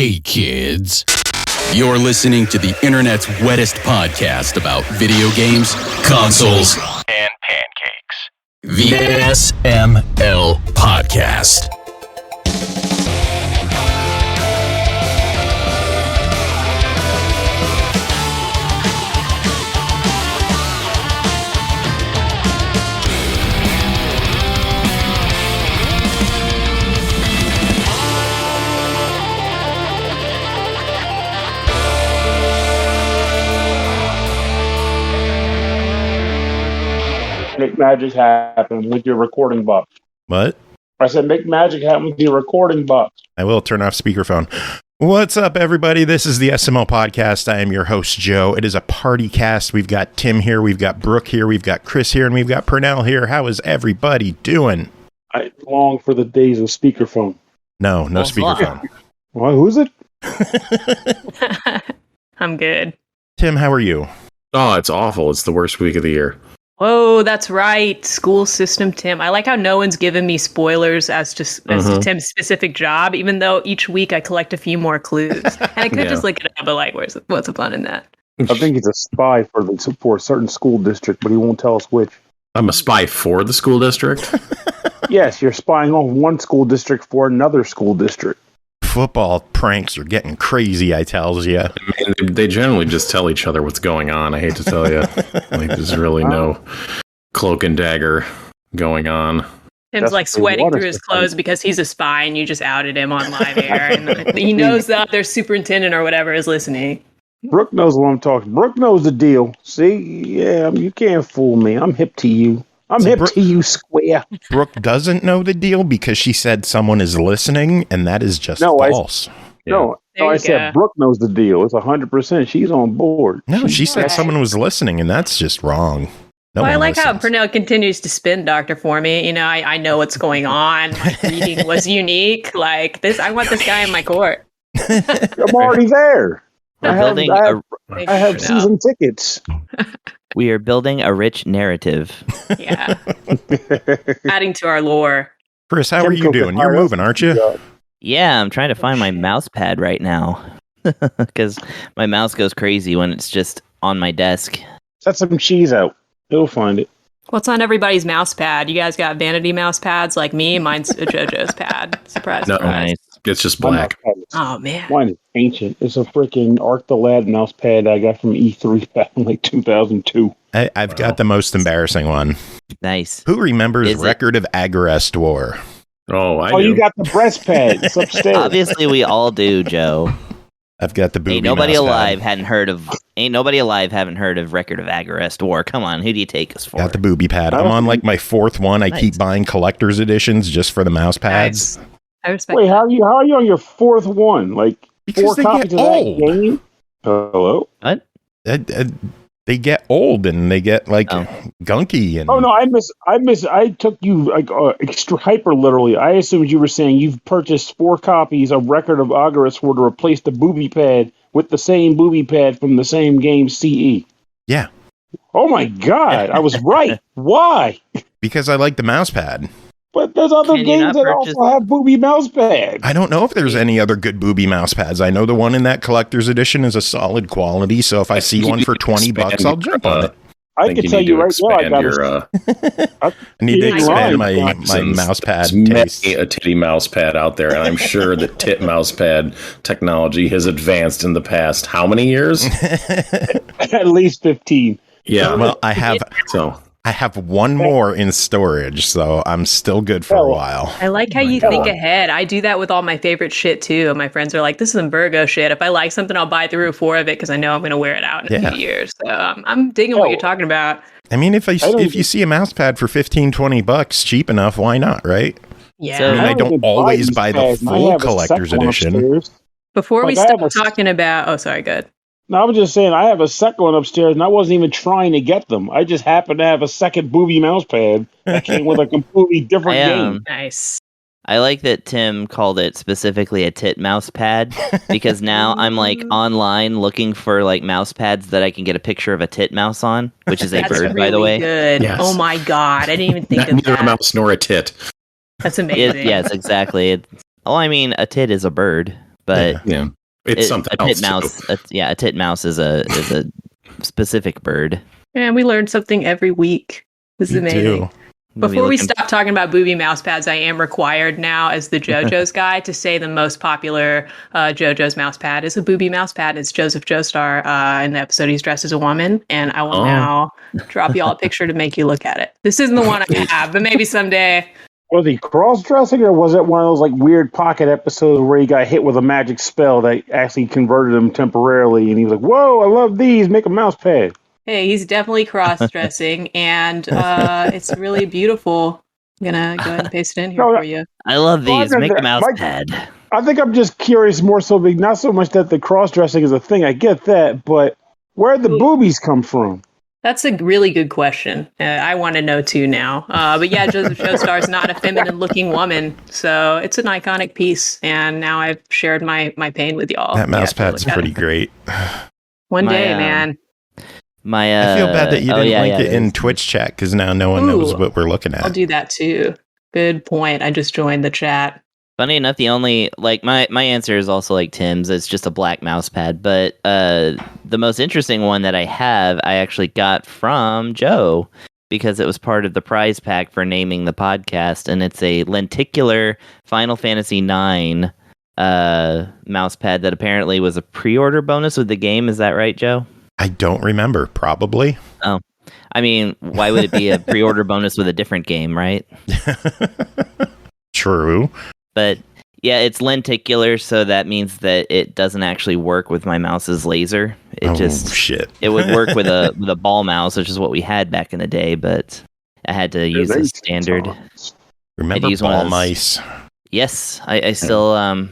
Hey kids, you're listening to the internet's wettest podcast about video games, consoles, and pancakes. The SML Podcast. Make magic happen with your recording box. What? I said make magic happen with your recording box. I will turn off speakerphone. What's up, everybody? This is the SML Podcast. I am your host, Joe. It is a PartyCast. We've got Tim here, we've got Brooke here, we've got Chris here, and we've got Pernell here. How is everybody doing? I long for the days of speakerphone. No speakerphone. Well, who's it? I'm good. Tim, how are you? Oh, it's awful. It's the worst week of the year. Whoa, that's right. School system, Tim. I like how no one's given me spoilers as to Tim's specific job, even though each week I collect a few more clues. And I could just look it up, but like, what's the fun in that? I think he's a spy for a certain school district, but he won't tell us which. I'm a spy for the school district? Yes, you're spying on one school district for another school district. Football pranks are getting crazy, I tells you. I mean, they generally just tell each other what's going on, I hate to tell you. Like, there's really no cloak and dagger going on. Tim's That's like sweating through his clothes because he's a spy and you just outed him on live air. And he knows that their superintendent or whatever is listening. Brooke knows what I'm talking. Brooke knows the deal. See? Yeah, you can't fool me. I'm hip to you. I'm hip to you, square. Brooke doesn't know the deal because she said someone is listening, and that is just false. I said Brooke knows the deal. It's 100%. She's on board. No, she said someone was listening, and that's just wrong. No I like listens. how Pernell continues to spin doctor for me. You know, I know what's going on. My reading was unique. Like this, I want this guy in my court. I'm already there. I have season tickets. We are building a rich narrative. Yeah. Adding to our lore. Chris, how are you doing? You're moving, aren't you? Yeah, I'm trying to find my mouse pad right now. Because my mouse goes crazy when it's just on my desk. Set some cheese out. He'll find it. What's on everybody's mouse pad? You guys got vanity mouse pads like me? Mine's a JoJo's pad. Surprise, No, surprise. it's just black. Oh, man. Mine is ancient. It's a freaking Arc the Lad mouse pad I got from E3 back in like 2002. I've got the most embarrassing one. Nice. Who remembers Record of Agarest War? Oh, I do. You got the breast pad. It's upstairs. Obviously, we all do, Joe. I've got the booby Ain't nobody mouse alive pad. haven't heard of Record of Agarest War. Come on, who do you take us for? Got the booby pad. I'm on like my fourth one. I keep buying collector's editions just for the mouse pads. Nice. I respect Wait, that. how are you on your fourth one? Like Because 4 they copies get of old. that game? Hello? What? They get old and they get like gunky. And Oh no, I took you like extra hyper literally. I assumed you were saying you've purchased 4 copies of Record of Agarest War to replace the booby pad with the same booby pad from the same game CE. Yeah. Oh my god, I was right. Why? Because I like the mouse pad. But there's other Can you games not that purchase- also have booby mouse pads. I don't know if there's any other good booby mouse pads. I know the one in that collector's edition is a solid quality, so if I see one for $20, I'll jump on it. I can tell you right now, I need to expand my Since mouse pad there's taste. many a titty mouse pad out there, and I'm sure that tit mouse pad technology has advanced in the past. How many years? at least 15. Yeah. Well, I have one more in storage, so I'm still good for a while. I like how you think ahead. I do that with all my favorite shit too. My friends are like, "This is some Virgo shit. If I like something, I'll buy 3 or 4 of it because I know I'm going to wear it out in a few years." So I'm digging what you're talking about. I mean, if you see a mouse pad for $15-$20 cheap enough, why not, right? Yeah. So- I mean, I don't always buy the full collector's edition. Before we Like, I have start talking about, oh, sorry, good. No, I was just saying, I have a second one upstairs, and I wasn't even trying to get them. I just happened to have a second booby mouse pad that came with a completely different game. Nice. I like that Tim called it specifically a tit mouse pad because now I'm like online looking for like mouse pads that I can get a picture of a tit mouse on, which is a That's bird, really by the way. Good. Yes. Oh my god, I didn't even think of Neither a that. mouse nor a tit. That's amazing. Yes, exactly. I mean, a tit is a bird, But Yeah. It's something a else. tit mouse. A tit mouse is a specific bird. And we learn something every week. This is amazing. Before we stop talking about booby mouse pads, I am required now, as the JoJo's guy, to say the most popular JoJo's mouse pad is a booby mouse pad. It's Joseph Joestar. In the episode, he's dressed as a woman, and I will now drop you all a picture to make you look at it. This isn't the one I have, but maybe someday. Was he cross-dressing, or was it one of those like weird pocket episodes where he got hit with a magic spell that actually converted him temporarily, and he was like, "Whoa, I love these! Make a mouse pad." Hey, he's definitely cross-dressing, and it's really beautiful. I'm gonna go ahead and paste it in here for you. I love these. Make a mouse pad. I think I'm just curious more so, not so much that the cross-dressing is a thing. I get that, but where'd the boobies come from? That's a really good question. I want to know too now. But yeah, Joseph Joestar is not a feminine-looking woman, so it's an iconic piece. And now I've shared my pain with y'all. That mouse pad's pretty great. One day, man. I feel bad that you didn't link it in Twitch chat because now no one knows what we're looking at. I'll do that too. Good point. I just joined the chat. Funny enough, the only my answer is also like Tim's. It's just a black mouse pad. But the most interesting one that I have, I actually got from Joe because it was part of the prize pack for naming the podcast, and it's a lenticular Final Fantasy IX mouse pad that apparently was a pre-order bonus with the game. Is that right, Joe? I don't remember. Probably. Oh, I mean, why would it be a pre-order bonus with a different game, right? True. But yeah, it's lenticular, so that means that it doesn't actually work with my mouse's laser. It It would work with a ball mouse, which is what we had back in the day, but I had to use the standard. Remember ball mice? Yes, I still I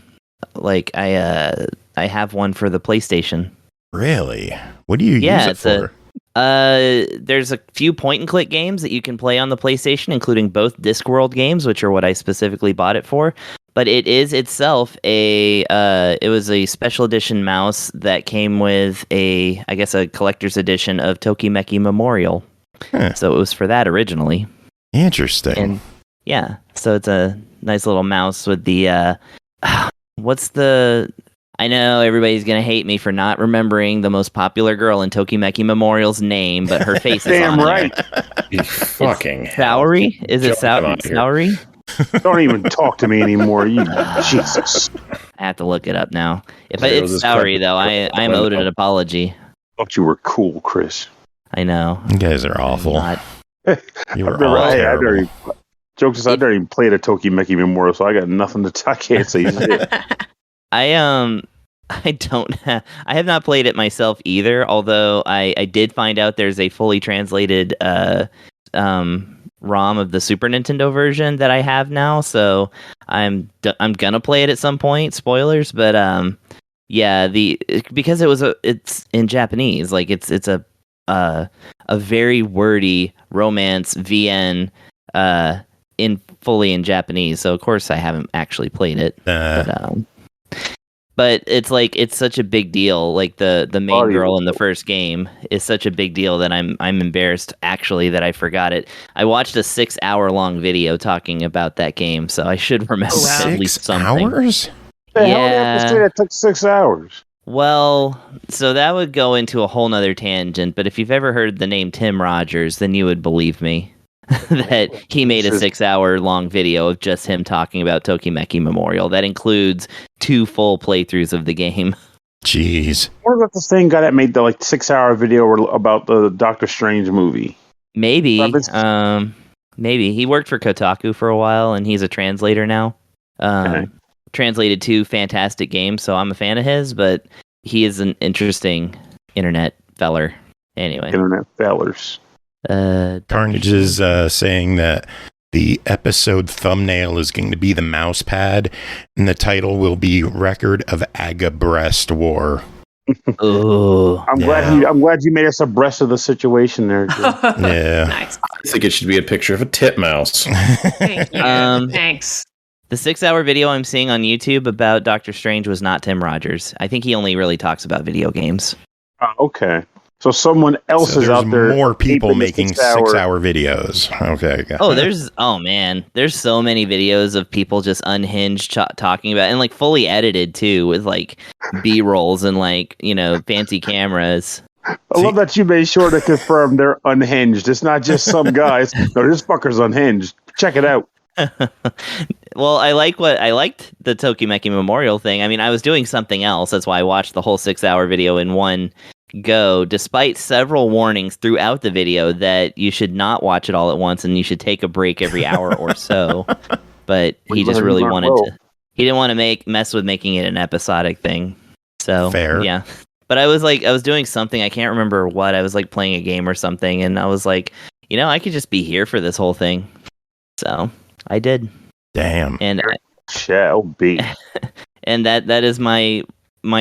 have one for the PlayStation. Really? What do you use it for? There's a few point-and-click games that you can play on the PlayStation, including both Discworld games, which are what I specifically bought it for. But it is itself it was a special edition mouse that came with a collector's edition of Tokimeki Memorial. Huh. So it was for that originally. Interesting. And yeah, so it's a nice little mouse with the I know everybody's going to hate me for not remembering the most popular girl in Tokimeki Memorial's name, but her face is on right. You fucking Saori? Is it Saori? Don't even talk to me anymore. Jesus. I have to look it up now. If it's Saori, though, I am owed an apology. Thought you were cool, Chris. I know. You guys are awful. You were all terrible. Jokes aside, I never even played a Tokimeki Memorial, so I got nothing to I can't say shit. I have not played it myself either, although I did find out there's a fully translated ROM of the Super Nintendo version that I have now, so I'm gonna play it at some point. Spoilers, but because it's in Japanese, like it's a very wordy romance VN fully in Japanese. So of course I haven't actually played it. But it's such a big deal. Like the main girl in the first game is such a big deal that I'm embarrassed actually that I forgot it. I watched a 6-hour-long video talking about that game, so I should remember at least something. 6 hours? The hell did you have to say that took 6 hours? Well, so that would go into a whole nother tangent, but if you've ever heard the name Tim Rogers, then you would believe me. That he made a 6-hour-long video of just him talking about Tokimeki Memorial. That includes 2 full playthroughs of the game. Jeez. What about the same guy that made the 6-hour video about the Doctor Strange movie? Maybe. Maybe. He worked for Kotaku for a while, and he's a translator now. Translated 2 fantastic games, so I'm a fan of his, but he is an interesting internet feller. Anyway. Internet fellers. Carnage is saying that the episode thumbnail is going to be the mouse pad, and the title will be "Record of Aga Breast War." Oh, I'm glad you made us abreast of the situation there. Yeah, Nice. I think it should be a picture of a titmouse. Thank you. Thanks. The 6-hour video I'm seeing on YouTube about Doctor Strange was not Tim Rogers. I think he only really talks about video games. Okay. So someone else is out there. More people making 6-hour 6-hour videos. Okay. There's so many videos of people just unhinged talking about, and like fully edited too, with like B-rolls and like, fancy cameras. I love that you made sure to confirm they're unhinged. It's not just some guys. No, this fucker's unhinged. Check it out. Well, I liked the Tokimeki Memorial thing. I mean, I was doing something else. That's why I watched the whole 6-hour video in one go, despite several warnings throughout the video that you should not watch it all at once and you should take a break every hour or so. But he just really wanted to. He didn't want to mess with making it an episodic thing. So fair. Yeah. But I was doing something, I can't remember what. I was like playing a game or something, and I was like, I could just be here for this whole thing. So I did. Damn. And shall be. And that is my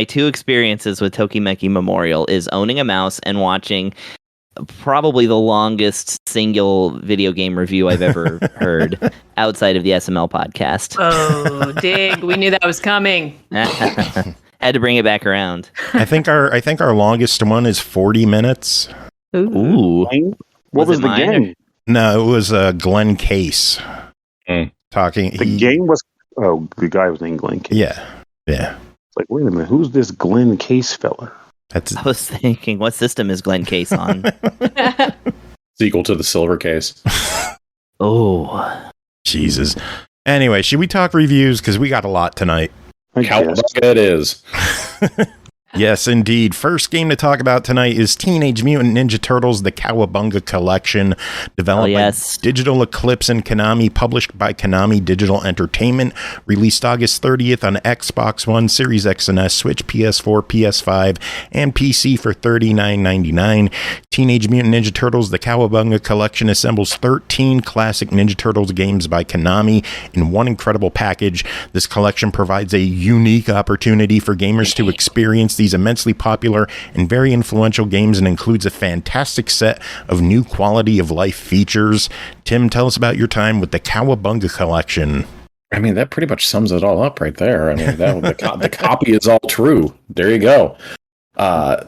two experiences with Tokimeki Memorial is owning a mouse and watching probably the longest single video game review I've ever heard outside of the SML podcast. Oh, dig. We knew that was coming. Had to bring it back around. I think our longest one is 40 minutes. Ooh. What was the game? No, it was Glenn Case talking. The game was the guy was named Glenn Case. Yeah. It's like, wait a minute, who's this Glenn Case fella? I was thinking, what system is Glenn Case on? Sequel to the Silver Case. Oh, Jesus. Anyway, should we talk reviews? Because we got a lot tonight. Cowabunga it is. Yes, indeed. First game to talk about tonight is Teenage Mutant Ninja Turtles, the Cowabunga Collection, developed by Digital Eclipse and Konami, published by Konami Digital Entertainment, released August 30th on Xbox One, Series X and S, Switch, PS4, PS5, and PC for $39.99. Teenage Mutant Ninja Turtles, the Cowabunga Collection assembles 13 classic Ninja Turtles games by Konami in one incredible package. This collection provides a unique opportunity for gamers to experience these immensely popular and very influential games and includes a fantastic set of new quality of life features. Tim, tell us about your time with the Cowabunga Collection. I mean, that pretty much sums it all up right there. I mean, the copy is all true. There you go.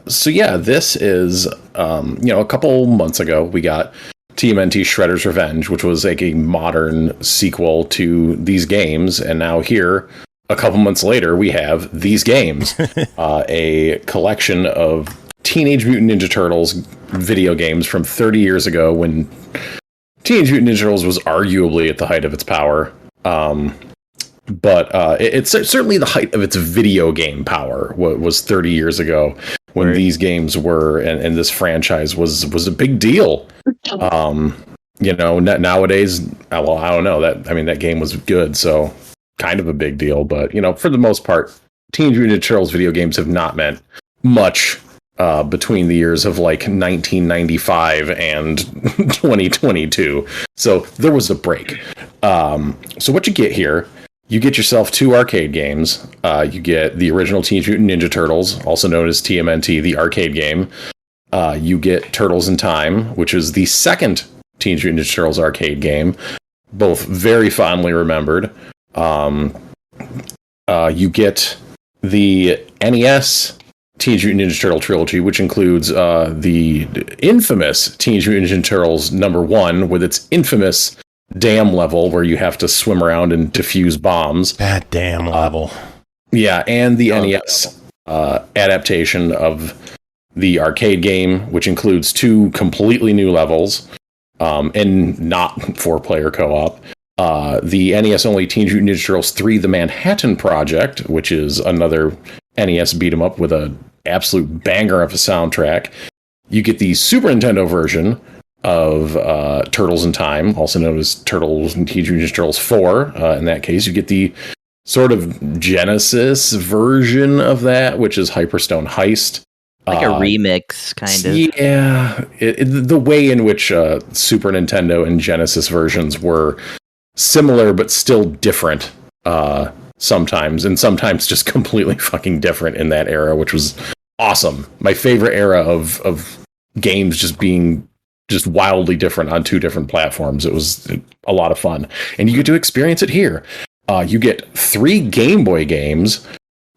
So yeah, this is, a couple months ago, we got TMNT Shredder's Revenge, which was like a modern sequel to these games. And now here, a couple months later, we have these games, a collection of Teenage Mutant Ninja Turtles video games from 30 years ago when Teenage Mutant Ninja Turtles was arguably at the height of its power. But it's certainly the height of its video game power was 30 years ago when these games were, and this franchise was a big deal. Nowadays, well, I don't know that game was good, so kind of a big deal, but for the most part, Teenage Mutant Ninja Turtles video games have not meant much between the years of like 1995 and 2022. So there was a break. So what you get here, you get yourself 2 arcade games. You get the original Teenage Mutant Ninja Turtles, also known as TMNT, the arcade game. You get Turtles in Time, which is the second Teenage Mutant Ninja Turtles arcade game, both very fondly remembered. You get the NES Teenage Mutant Ninja Turtle trilogy, which includes the infamous Teenage Mutant Ninja Turtles #1 with its infamous dam level where you have to swim around and defuse bombs. That damn level. Yeah, and the NES adaptation of the arcade game, which includes 2 completely new levels and not 4-player co-op. The NES-only Teenage Mutant Ninja Turtles 3: The Manhattan Project, which is another NES beat-em-up with an absolute banger of a soundtrack. You get the Super Nintendo version of Turtles in Time, also known as Turtles and Teenage Mutant Ninja Turtles 4. In that case, you get the sort of Genesis version of that, which is Hyperstone Heist. Like a remix, kind of. Yeah. The way in which Super Nintendo and Genesis versions were similar but still different sometimes, and sometimes just completely fucking different in that era, which was awesome. My favorite era of games just being just wildly different on 2 different platforms. It was a lot of fun, and you get to experience it here. You get 3 Game Boy games,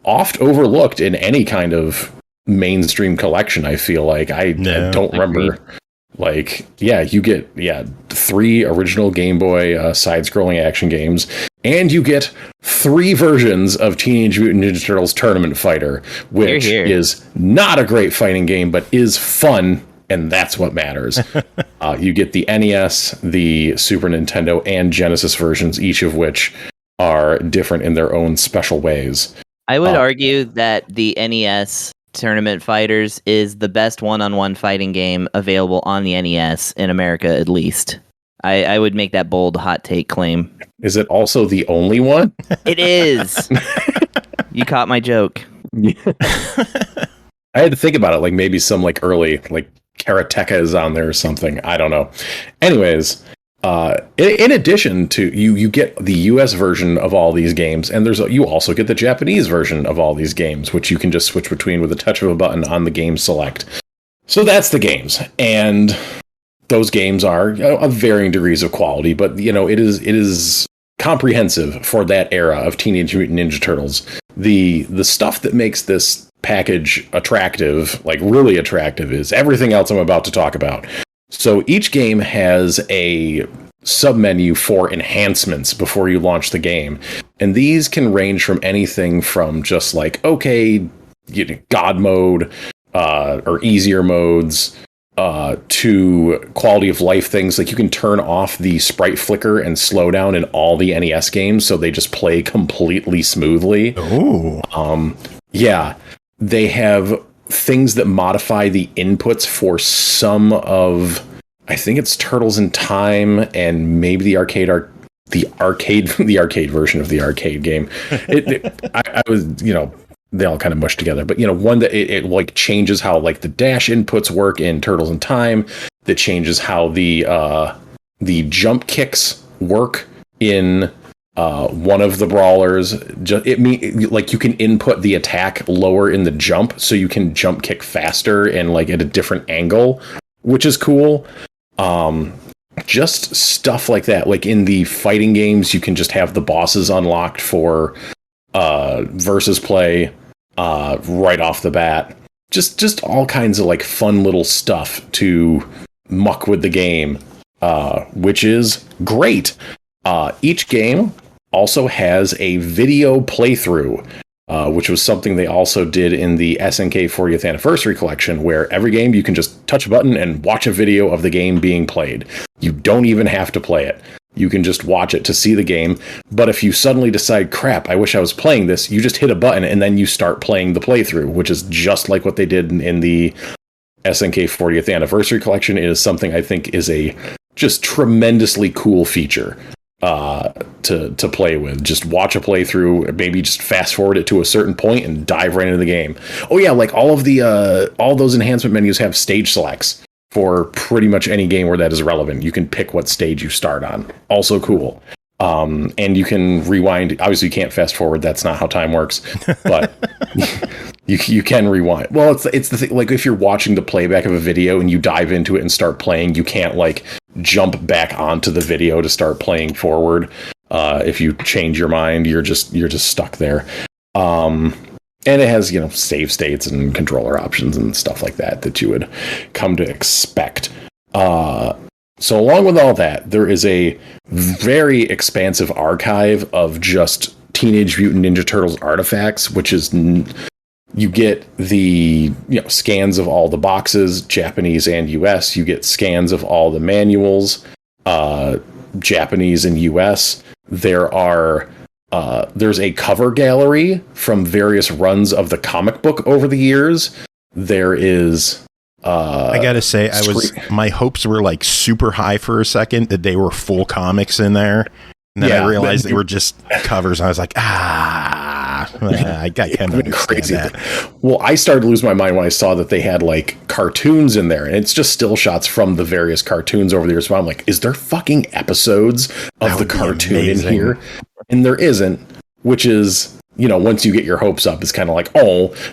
oft overlooked in any kind of mainstream collection. I feel like I don't remember. Like, you get 3 original Game Boy side-scrolling action games, and you get 3 versions of Teenage Mutant Ninja Turtles Tournament Fighter, which is not a great fighting game, but is fun, and that's what matters. You get the NES, the Super Nintendo, and Genesis versions, each of which are different in their own special ways. I would argue that the NES Tournament Fighters is the best one-on-one fighting game available on the NES in America, at least. I would make that bold hot take claim. Is it also the only one? It is. You caught my joke. I had to think about it, like maybe some like early like Karateka is on there or something. I don't know. Anyways, in addition to you get the US version of all these games, and you also get the Japanese version of all these games, which you can just switch between with a touch of a button on the game select. So that's the games, and those games are of varying degrees of quality, but it is comprehensive for that era of Teenage Mutant Ninja Turtles. The stuff that makes this package attractive, like really attractive, is everything else I'm about to talk about. So each game has a submenu for enhancements before you launch the game. And these can range from anything from just like, God mode, or easier modes, to quality of life things. Like you can turn off the sprite flicker and slowdown in all the NES games, so they just play completely smoothly. Ooh. They have things that modify the inputs for some of, I think it's Turtles in Time and maybe the arcade version of the arcade game. I was, they all kind of mush together, but one that it like changes how like the dash inputs work in Turtles in Time, that changes how the jump kicks work in one of the brawlers. Like you can input the attack lower in the jump, so you can jump kick faster and like at a different angle, which is cool. Just stuff like that. Like in the fighting games, you can just have the bosses unlocked for versus play right off the bat. Just all kinds of like fun little stuff to muck with the game, which is great. Each game also has a video playthrough, which was something they also did in the SNK 40th Anniversary Collection, where every game you can just touch a button and watch a video of the game being played. You don't even have to play it. You can just watch it to see the game. But if you suddenly decide, crap, I wish I was playing this, you just hit a button and then you start playing the playthrough, which is just like what they did in the SNK 40th Anniversary Collection. It is something I think is a just tremendously cool feature to play with. Just watch a playthrough, maybe just fast forward it to a certain point and dive right into the game. Oh yeah, like all those enhancement menus have stage selects for pretty much any game where that is relevant. You can pick what stage you start on. Also cool. And you can rewind. Obviously, you can't fast forward. That's not how time works. But you can rewind. Well, it's the thing. Like if you're watching the playback of a video and you dive into it and start playing, you can't like jump back onto the video to start playing forward. If you change your mind, you're just stuck there. And it has, save states and controller options and stuff like that you would come to expect. So along with all that, there is a very expansive archive of just Teenage Mutant Ninja Turtles artifacts, which is you get the scans of all the boxes, Japanese and US. You get scans of all the manuals, Japanese and US. There's a cover gallery from various runs of the comic book over the years. There is I gotta say, my hopes were like super high for a second that they were full comics in there. And then I realized they were just covers. And I was like, I can't understand crazy that. Well, I started to lose my mind when I saw that they had like cartoons in there, and it's just still shots from the various cartoons over the years. So I'm like, is there fucking episodes of the cartoon in here? And there isn't, which is, once you get your hopes up, it's kind of like,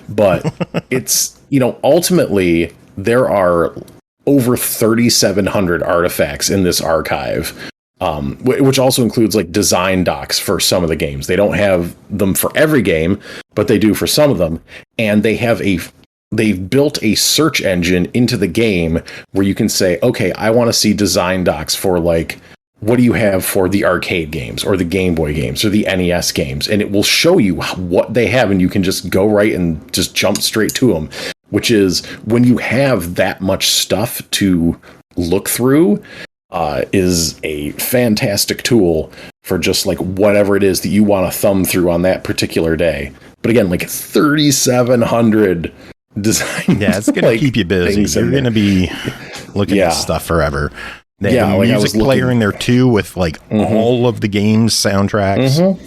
but it's, ultimately there are over 3,700 artifacts in this archive, which also includes like design docs for some of the games. They don't have them for every game, but they do for some of them. And they have a they've built a search engine into the game where you can say, okay, I want to see design docs for like, what do you have for the arcade games or the Game Boy games or the NES games? And it will show you what they have, and you can just go right and just jump straight to them, which is when you have that much stuff to look through, is a fantastic tool for just like whatever it is that you want to thumb through on that particular day. But again, like 3,700 design. Yeah, it's going to keep you busy. You're going to be looking at stuff forever. They have a music player in there too with like all of the game's soundtracks.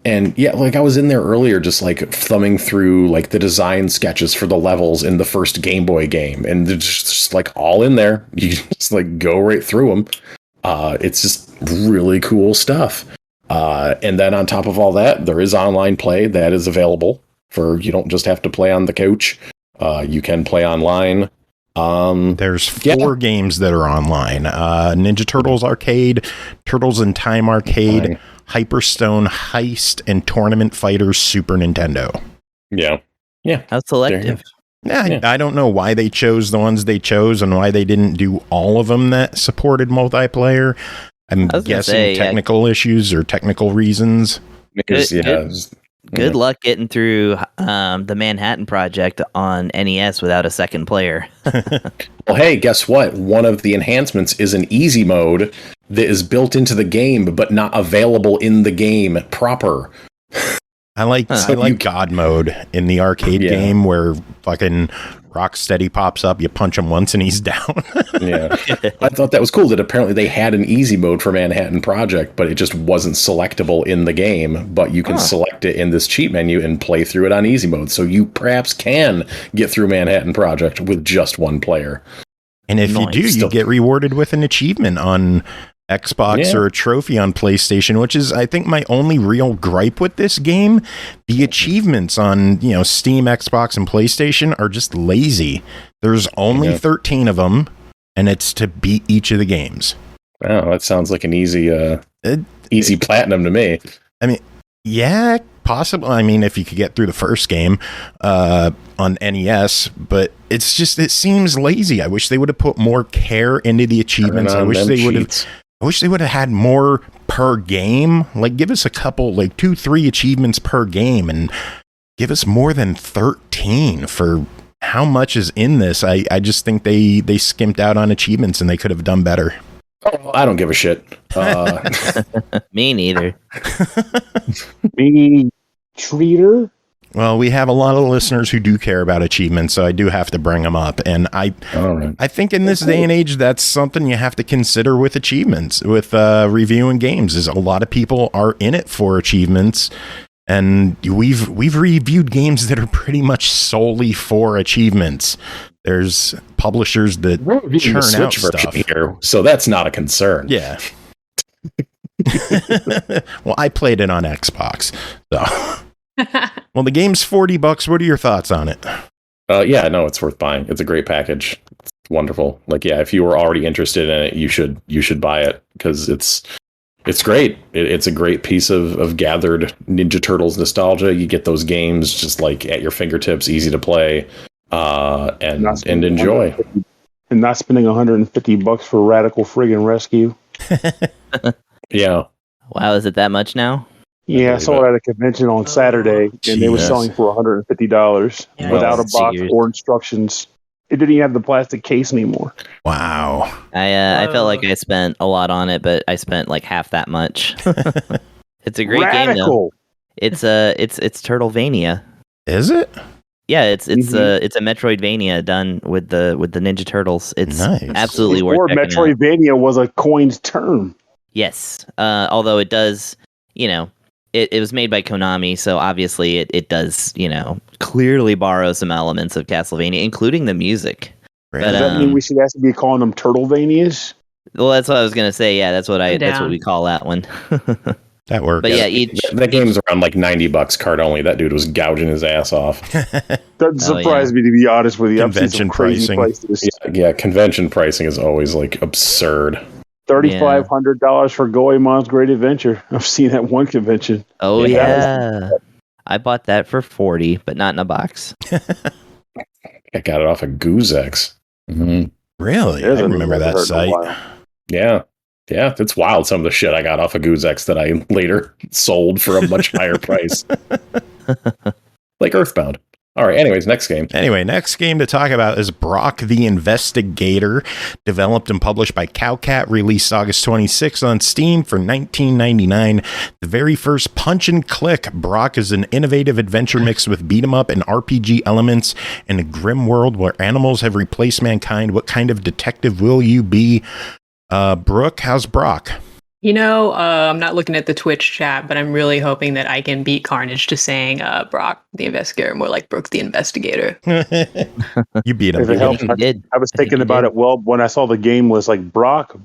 And yeah, like I was in there earlier just like thumbing through like the design sketches for the levels in the first Game Boy game. And they're just like all in there. You just like go right through them. It's just really cool stuff. And then on top of all that, there is online play that is available for, you don't just have to play on the couch. You can play online. There's 4 games that are online. Ninja Turtles Arcade, Turtles in Time Arcade, Hyperstone Heist, and Tournament Fighters Super Nintendo. Yeah. How selective. Yeah, I don't know why they chose the ones they chose and why they didn't do all of them that supported multiplayer. I'm guessing technical issues or technical reasons. Because, Good luck getting through the Manhattan Project on NES without a second player. Well, hey, guess what? One of the enhancements is an easy mode that is built into the game, but not available in the game proper. I like God mode in the arcade game where fucking Rocksteady pops up, you punch him once and he's down. I thought that was cool that apparently they had an easy mode for Manhattan Project, but it just wasn't selectable in the game. But you can select it in this cheat menu and play through it on easy mode. So you perhaps can get through Manhattan Project with just one player. And if you do, you get rewarded with an achievement on Xbox or a trophy on PlayStation, which is, I think, my only real gripe with this game. The achievements on, Steam, Xbox, and PlayStation are just lazy. There's only 13 of them, and it's to beat each of the games. Wow, that sounds like an easy platinum to me. I mean, yeah, possible. I mean, if you could get through the first game on NES, but it seems lazy. I wish they would have put more care into the achievements. I wish they would have had more per game. Like, give us a couple, like 2-3 achievements per game, and give us more than 13 for how much is in this. I just think they skimped out on achievements, and they could have done better. Oh, I don't give a shit. Me neither. Me treater. Well, we have a lot of listeners who do care about achievements, so I do have to bring them up. And I think in this day and age, that's something you have to consider with achievements, with reviewing games, is a lot of people are in it for achievements. And we've reviewed games that are pretty much solely for achievements. There's publishers that churn out stuff here, so that's not a concern. Yeah. Well, I played it on Xbox, so... Well, the game's $40. What are your thoughts on it? It's worth buying. It's a great package. It's wonderful. Like, if you were already interested in it, you should buy it because it's great. It's a great piece of gathered Ninja Turtles nostalgia. You get those games just like at your fingertips, easy to play, and enjoy. And not spending $150 for Radical Friggin' Rescue. Yeah. Wow, is it that much now? Yeah, I saw it at a convention on Saturday, and they were selling for $150 without a box or instructions. It didn't even have the plastic case anymore. Wow. I felt like I spent a lot on it, but I spent like half that much. It's a great game, though. It's Turtlevania. Is it? Yeah, it's a Metroidvania done with the Ninja Turtles. It's absolutely worth it. Metroidvania was a coined term. Yes, although it does, It was made by Konami, so obviously it does, clearly borrow some elements of Castlevania, including the music. But, does that mean we should actually be calling them Turtlevanias? Well, that's what I was gonna say. Yeah, that's what we call that one. That works. But that game's around like $90 card only. That dude was gouging his ass off. Doesn't surprise me, to be honest with you. Convention pricing. Yeah, convention pricing is always like absurd. $3,500 for Goemon's Great Adventure. I've seen that one convention. Oh yeah, I bought that for $40, but not in a box. I got it off of Goozex. Mm-hmm. Really? I remember that site. Yeah. Yeah, it's wild, some of the shit I got off of Goozex that I later sold for a much higher price. Like Earthbound. All right, anyways, next game. Next game to talk about is BROK the InvestiGator, developed and published by COWCAT, released August 26th on Steam for $19.99. The very first punch and click. BROK is an innovative adventure mix with beat 'em up and RPG elements in a grim world where animals have replaced mankind. What kind of detective will you be? Brooke, how's BROK? I'm not looking at the Twitch chat, but I'm really hoping that I can beat Carnage to saying BROK the Investigator, more like Brooke the Investigator. You beat him. If it helps, I was thinking about it. Well, when I saw the game was like Brooke.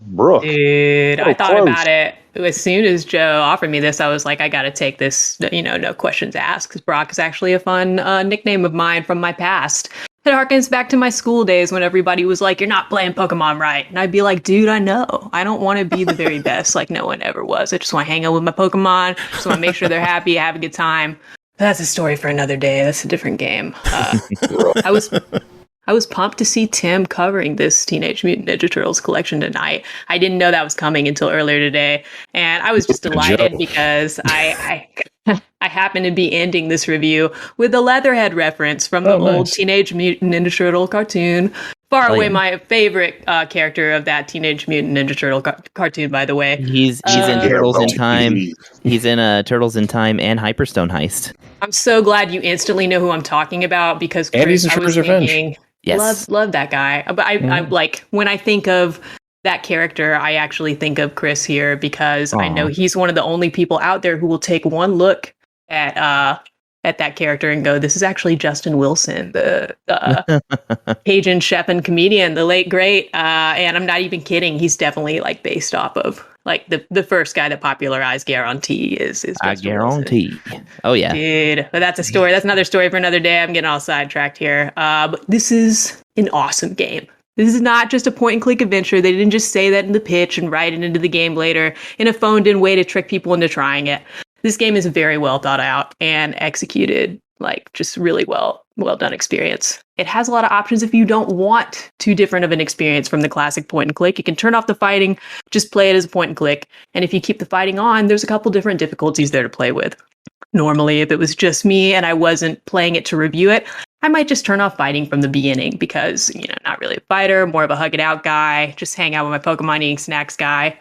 Dude, I thought about it. As soon as Joe offered me this, I was like, I got to take this, no questions asked, because BROK is actually a fun nickname of mine from my past. It harkens back to my school days when everybody was like, you're not playing Pokemon right. And I'd be like, dude, I know. I don't want to be the very best like no one ever was. I just want to hang out with my Pokemon. Just want to make sure they're happy, have a good time. But that's a story for another day. That's a different game. I was pumped to see Tim covering this Teenage Mutant Ninja Turtles collection tonight. I didn't know that was coming until earlier today. And I was just delighted because I happen to be ending this review with a Leatherhead reference from the old Teenage Mutant Ninja Turtle cartoon. Far away my favorite character of that Teenage Mutant Ninja Turtle cartoon, by the way. He's in Turtles in Time. He's in Turtles in Time and Hyperstone Heist. I'm so glad you instantly know who I'm talking about because Chris, and he's in Shredder's Revenge. Yes. Love that guy. But I like when I think of that character, I actually think of Chris here because I know he's one of the only people out there who will take one look at that character and go, this is actually Justin Wilson, the Cajun chef and comedian, the late great. And I'm not even kidding. He's definitely like based off of like the first guy that popularized Guarantee is I Guarantee. Wilson. Oh yeah. Dude, but that's a story. That's another story for another day. I'm getting all sidetracked here. But this is an awesome game. This is not just a point and click adventure. They didn't just say that in the pitch and write it into the game later in a phoned-in way to trick people into trying it. This game is very well thought out and executed, like just really well done experience. It has a lot of options if you don't want too different of an experience from the classic point and click. You can turn off the fighting, just play it as a point and click. And if you keep the fighting on, there's a couple different difficulties there to play with. Normally, if it was just me and I wasn't playing it to review it, I might just turn off fighting from the beginning because, not really a fighter, more of a hug it out guy, just hang out with my Pokemon eating snacks guy.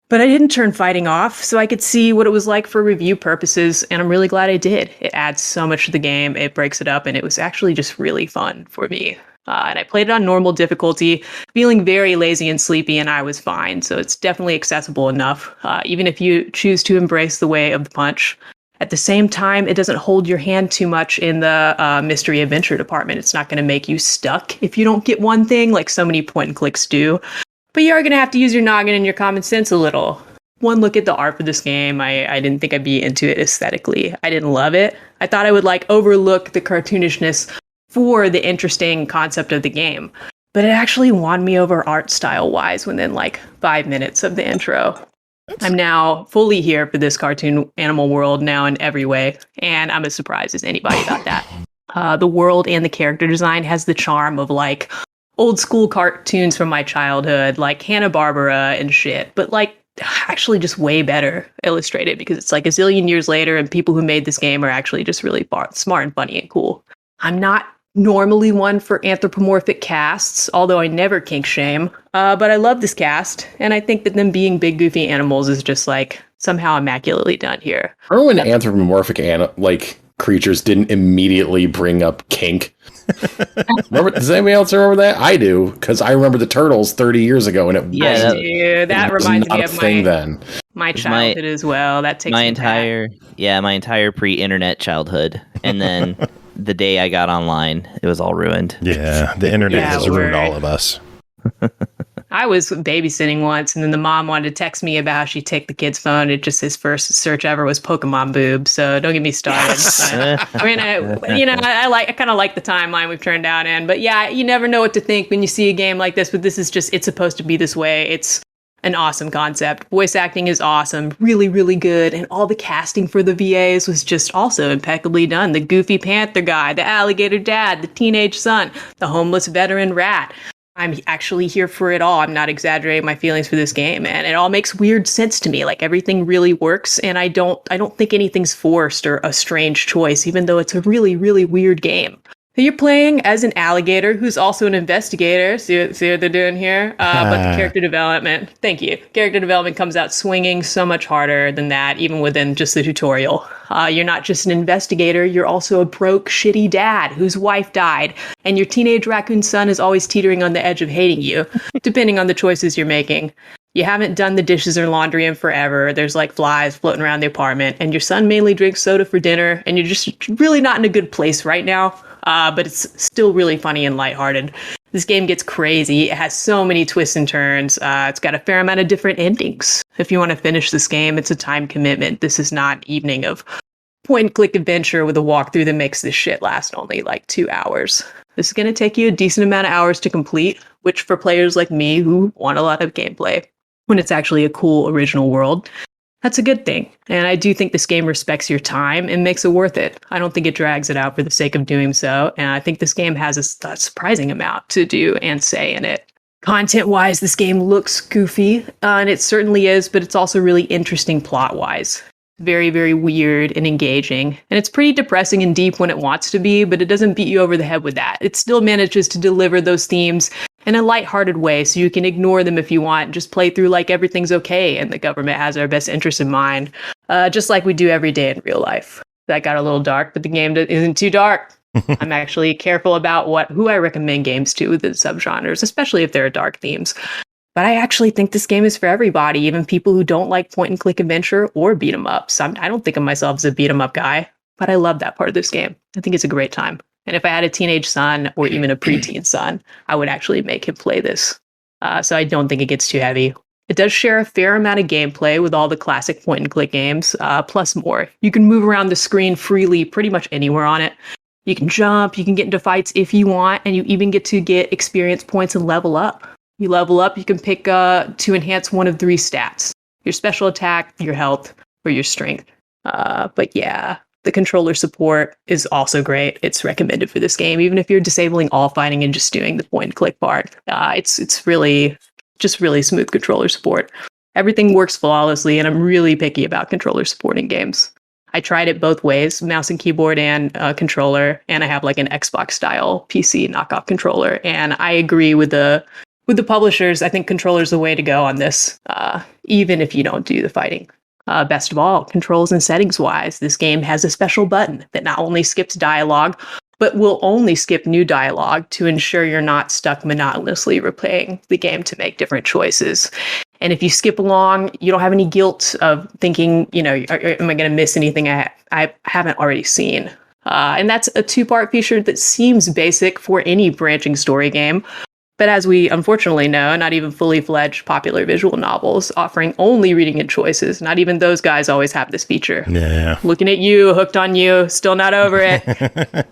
But I didn't turn fighting off, so I could see what it was like for review purposes, and I'm really glad I did. It adds so much to the game, it breaks it up, and it was actually just really fun for me. And I played it on normal difficulty, feeling very lazy and sleepy, and I was fine. So it's definitely accessible enough, even if you choose to embrace the way of the punch. At the same time, it doesn't hold your hand too much in the mystery adventure department. It's not going to make you stuck if you don't get one thing, like so many point and clicks do. But you are going to have to use your noggin and your common sense a little. One look at the art for this game, I didn't think I'd be into it aesthetically. I didn't love it. I thought I would overlook the cartoonishness for the interesting concept of the game. But it actually won me over art style-wise within 5 minutes of the intro. I'm now fully here for this cartoon animal world now in every way, and I'm as surprised as anybody about that. The world and the character design has the charm of old school cartoons from my childhood, like Hanna-Barbera and shit, but actually just way better illustrated because it's a zillion years later and people who made this game are actually just really smart and funny and cool. I'm not normally one for anthropomorphic casts, although I never kink shame, but I love this cast, and I think that them being big goofy animals is just somehow immaculately done here. Remember when anthropomorphic creatures didn't immediately bring up kink? Does anybody else remember that? I do, because I remember the Turtles 30 years ago, and that reminds me of my childhood as well. That takes my entire pre-internet childhood, and then the day I got online, it was all ruined. Yeah, the internet has ruined all of us. I was babysitting once, and then the mom wanted to text me about how she'd take the kid's phone. It just his first search ever was Pokemon boob. So don't get me started. Yes. I kind of like the timeline we've turned out in. But yeah, you never know what to think when you see a game like this. But this is it's supposed to be this way. It's an awesome concept. Voice acting is awesome, really, really good. And all the casting for the VAs was just also impeccably done. The goofy panther guy, the alligator dad, the teenage son, the homeless veteran rat. I'm actually here for it all. I'm not exaggerating my feelings for this game, and it all makes weird sense to me. Like, everything really works, and I don't think anything's forced or a strange choice, even though it's a really, really weird game. So you're playing as an alligator who's also an investigator. See what they're doing here? But the character development, thank you. Character development comes out swinging so much harder than that, even within just the tutorial. You're not just an investigator, you're also a broke, shitty dad whose wife died, and your teenage raccoon son is always teetering on the edge of hating you, depending on the choices you're making. You haven't done the dishes or laundry in forever. There's like flies floating around the apartment, and your son mainly drinks soda for dinner, and you're just really not in a good place right now. But it's still really funny and lighthearted. This game gets crazy. It has so many twists and turns. It's got a fair amount of different endings. If you want to finish this game, it's a time commitment. This is not an evening of point-and-click adventure with a walkthrough that makes this shit last only like 2 hours. This is going to take you a decent amount of hours to complete, which for players like me who want a lot of gameplay, when it's actually a cool original world, that's a good thing. And I do think this game respects your time and makes it worth it. I don't think it drags it out for the sake of doing so. And I think this game has a surprising amount to do and say in it. Content-wise, this game looks goofy, and it certainly is, but it's also really interesting plot-wise. Very, very weird and engaging. And it's pretty depressing and deep when it wants to be, but it doesn't beat you over the head with that. It still manages to deliver those themes in a lighthearted way, so you can ignore them if you want, just play through like everything's okay and the government has our best interest in mind, just like we do every day in real life. That got a little dark, but the game isn't too dark. I'm actually careful about who I recommend games to within subgenres, especially if there are dark themes. But I actually think this game is for everybody, even people who don't like point-and-click adventure or beat-em-ups. I don't think of myself as a beat-em-up guy, but I love that part of this game. I think it's a great time. And if I had a teenage son or even a preteen son, I would actually make him play this. So I don't think it gets too heavy. It does share a fair amount of gameplay with all the classic point-and-click games, plus more. You can move around the screen freely pretty much anywhere on it. You can jump, you can get into fights if you want, and you even get to get experience points and level up. You level up, you can pick to enhance one of 3 stats. Your special attack, your health, or your strength. But yeah, the controller support is also great. It's recommended for this game, even if you're disabling all fighting and just doing the point-and-click part. It's really smooth controller support. Everything works flawlessly, and I'm really picky about controller support in games. I tried it both ways, mouse and keyboard and controller, and I have like an Xbox-style PC knockoff controller, and I agree with the publishers. I think controller's the way to go on this, even if you don't do the fighting. Best of all, controls and settings-wise, this game has a special button that not only skips dialogue, but will only skip new dialogue to ensure you're not stuck monotonously replaying the game to make different choices. And if you skip along, you don't have any guilt of thinking, am I going to miss anything I haven't already seen? And that's a 2-part feature that seems basic for any branching story game. But as we unfortunately know, not even fully fledged popular visual novels offering only reading and choices, not even those guys always have this feature. Yeah. Looking at you, hooked on you, still not over it.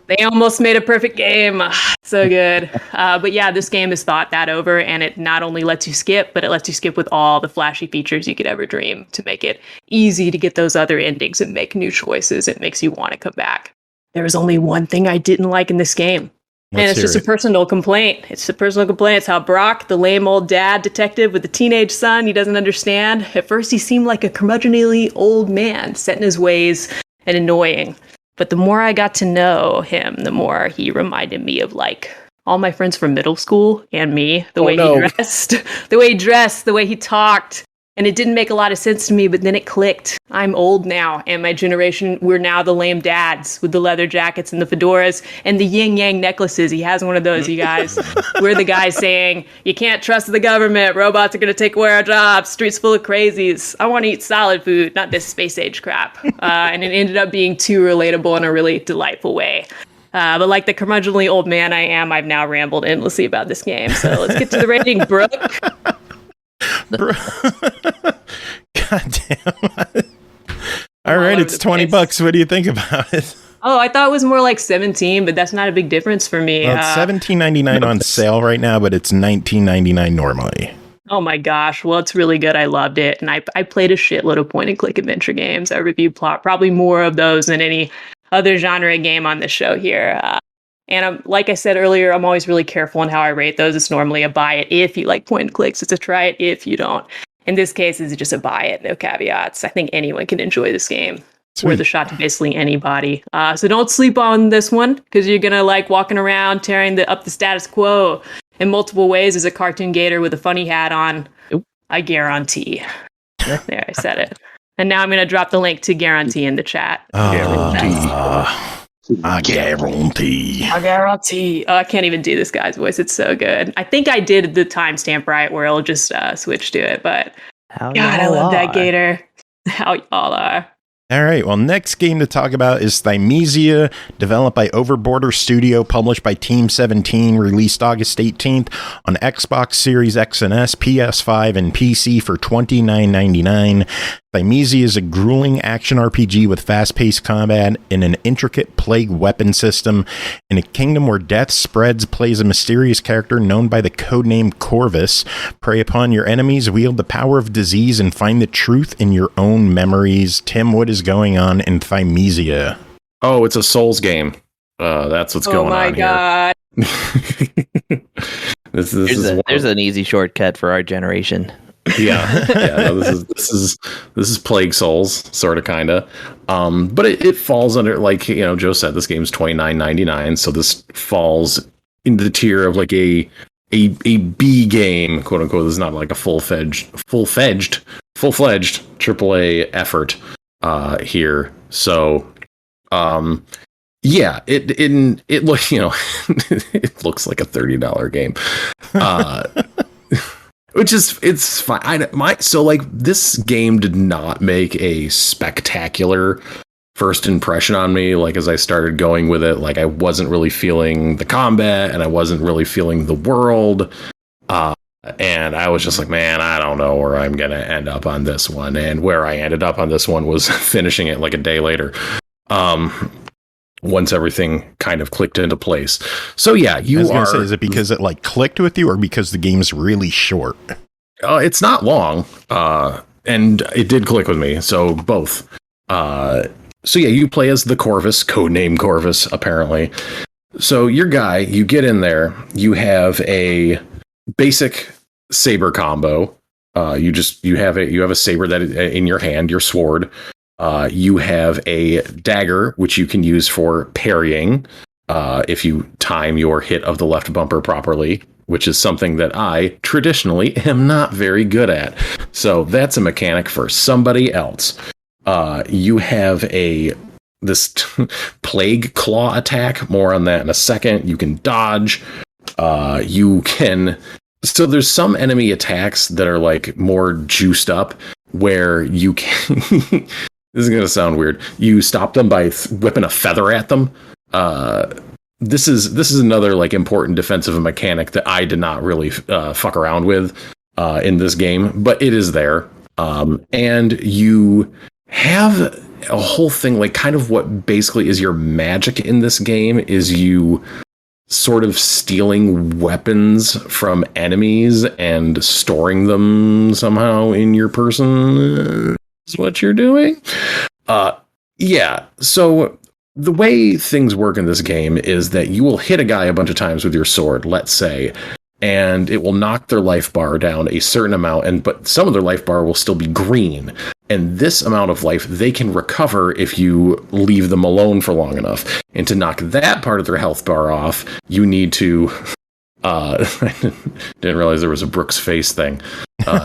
They almost made a perfect game. So good. But yeah, this game has thought that over, and it not only lets you skip, but it lets you skip with all the flashy features you could ever dream to make it easy to get those other endings and make new choices. It makes you want to come back. There was only one thing I didn't like in this game. And it's just a personal complaint. It's a personal complaint. It's how BROK, the lame old dad detective with a teenage son he doesn't understand. At first, he seemed like a curmudgeonly old man, set in his ways and annoying. But the more I got to know him, the more he reminded me of, like, all my friends from middle school and me. The way he dressed, the way he talked. And it didn't make a lot of sense to me, but then it clicked. I'm old now, and my generation, we're now the lame dads with the leather jackets and the fedoras and the yin-yang necklaces. He has one of those, you guys. We're the guys saying, you can't trust the government. Robots are going to take away our jobs. Streets full of crazies. I want to eat solid food, not this space-age crap. And it ended up being too relatable in a really delightful way. But like the curmudgeonly old man I am, I've now rambled endlessly about this game. So let's get to the rating, Brooke. God damn. All right, it's $20. What do you think about it? Oh, I thought it was more like 17, but that's not a big difference for me. Well, it's $17.99 on sale right now, but it's $19.99 normally. Oh my gosh. Well, it's really good. I loved it. And I played a shitload of point and click adventure games. I reviewed probably more of those than any other genre game on the show here. And like I said earlier, I'm always really careful in how I rate those. It's normally a buy it if you like point and clicks. It's a try it if you don't. In this case, it's just a buy it, no caveats. I think anyone can enjoy this game. It's worth a shot to basically anybody. So don't sleep on this one, because you're going to like walking around tearing up the status quo in multiple ways as a cartoon gator with a funny hat on. Oop. I guarantee. There, I said it. And now I'm going to drop the link to guarantee in the chat. I guarantee. I guarantee. Oh, I can't even do this guy's voice. It's so good. I think I did the timestamp right where it'll just switch to it. But God, I love that gator. How y'all are. All right, well, next game to talk about is Thymesia, developed by OverBorder Studio, published by Team 17, released August 18th on Xbox Series X and S, PS5, and PC for $29.99. Thymesia is a grueling action RPG with fast-paced combat in an intricate plague weapon system. In a kingdom where death spreads, plays a mysterious character known by the codename Corvus. Prey upon your enemies, wield the power of disease, and find the truth in your own memories. Tim, what is going on in Thymesia? Oh, it's a Souls game. That's what's going on here. Oh my God. There's an easy shortcut for our generation. No, this is Plague Souls, sort of, kind of, but it falls under, like, Joe said, this game's $29.99, so this falls into the tier of like a B game, quote unquote. This is not like a full-fledged AAA effort here. So it looks it looks like a $30 game. Which is, it's fine. So this game did not make a spectacular first impression on me. Like, as I started going with it, like, I wasn't really feeling the combat and I wasn't really feeling the world. And I was just like, man, I don't know where I'm going to end up on this one. And where I ended up on this one was finishing it like a day later. Once everything kind of clicked into place. So yeah, is it because it like clicked with you, or because the game's really short? It's not long, and it did click with me. So both. So yeah, you play as the Corvus, codename Corvus, apparently. So your guy, you get in there, you have a basic saber combo. You have a saber that in your hand, your sword. You have a dagger, which you can use for parrying if you time your hit of the left bumper properly, which is something that I traditionally am not very good at. So that's a mechanic for somebody else. You have this plague claw attack. More on that in a second. You can dodge. So there's some enemy attacks that are like more juiced up, where you can... This is going to sound weird. You stop them by whipping a feather at them. This is another like important defensive mechanic that I did not really fuck around with in this game, but it is there. And you have a whole thing, like, kind of what basically is your magic in this game is you sort of stealing weapons from enemies and storing them somehow in your person. Is what you're doing. So the way things work in this game is that you will hit a guy a bunch of times with your sword, let's say, and it will knock their life bar down a certain amount, but some of their life bar will still be green. And this amount of life they can recover if you leave them alone for long enough. And to knock that part of their health bar off, you need to I didn't realize there was a Brooks face thing.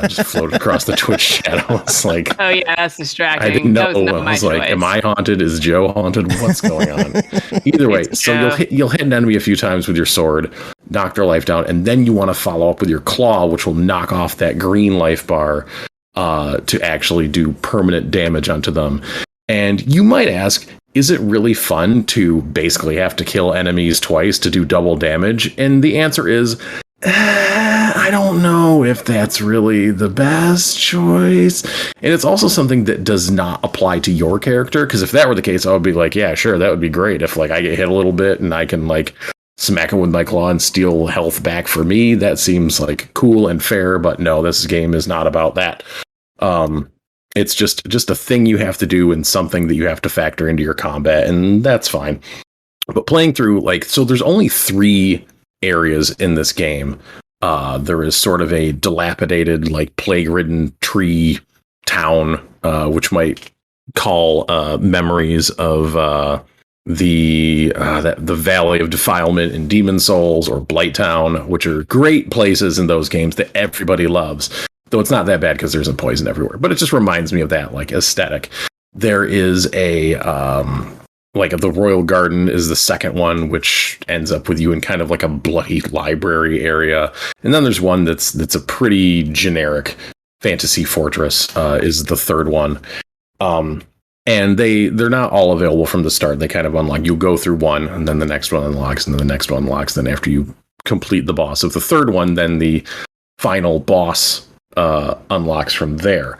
Just floated across the Twitch chat. I was like, oh yeah, that's distracting. I didn't know. I was like, choice. Am I haunted? Is Joe haunted? What's going on? Either way, so you'll hit an enemy a few times with your sword, knock their life down, and then you want to follow up with your claw, which will knock off that green life bar to actually do permanent damage onto them. And you might ask, is it really fun to basically have to kill enemies twice to do double damage? And the answer is, I don't know if that's really the best choice. And it's also something that does not apply to your character, because if that were the case, I would be like, yeah, sure, that would be great if like I get hit a little bit and I can like smack him with my claw and steal health back for me. That seems like cool and fair, but no, this game is not about that. It's just a thing you have to do and something that you have to factor into your combat, and that's fine. But playing through, like, so there's only 3 areas in this game. There is sort of a dilapidated, like, plague-ridden tree town, which might call memories of the Valley of Defilement in Demon Souls or Blight Town, which are great places in those games that everybody loves. Though it's not that bad because there's poison everywhere. But it just reminds me of that, like, aesthetic. There is a like the Royal Garden is the second one, which ends up with you in kind of like a bloody library area. And then there's one that's a pretty generic fantasy fortress, is the third one. And they're not all available from the start. They kind of unlock. You go through one, and then the next one unlocks, and then the next one unlocks. Then after you complete the boss of the third one, then the final boss unlocks from there.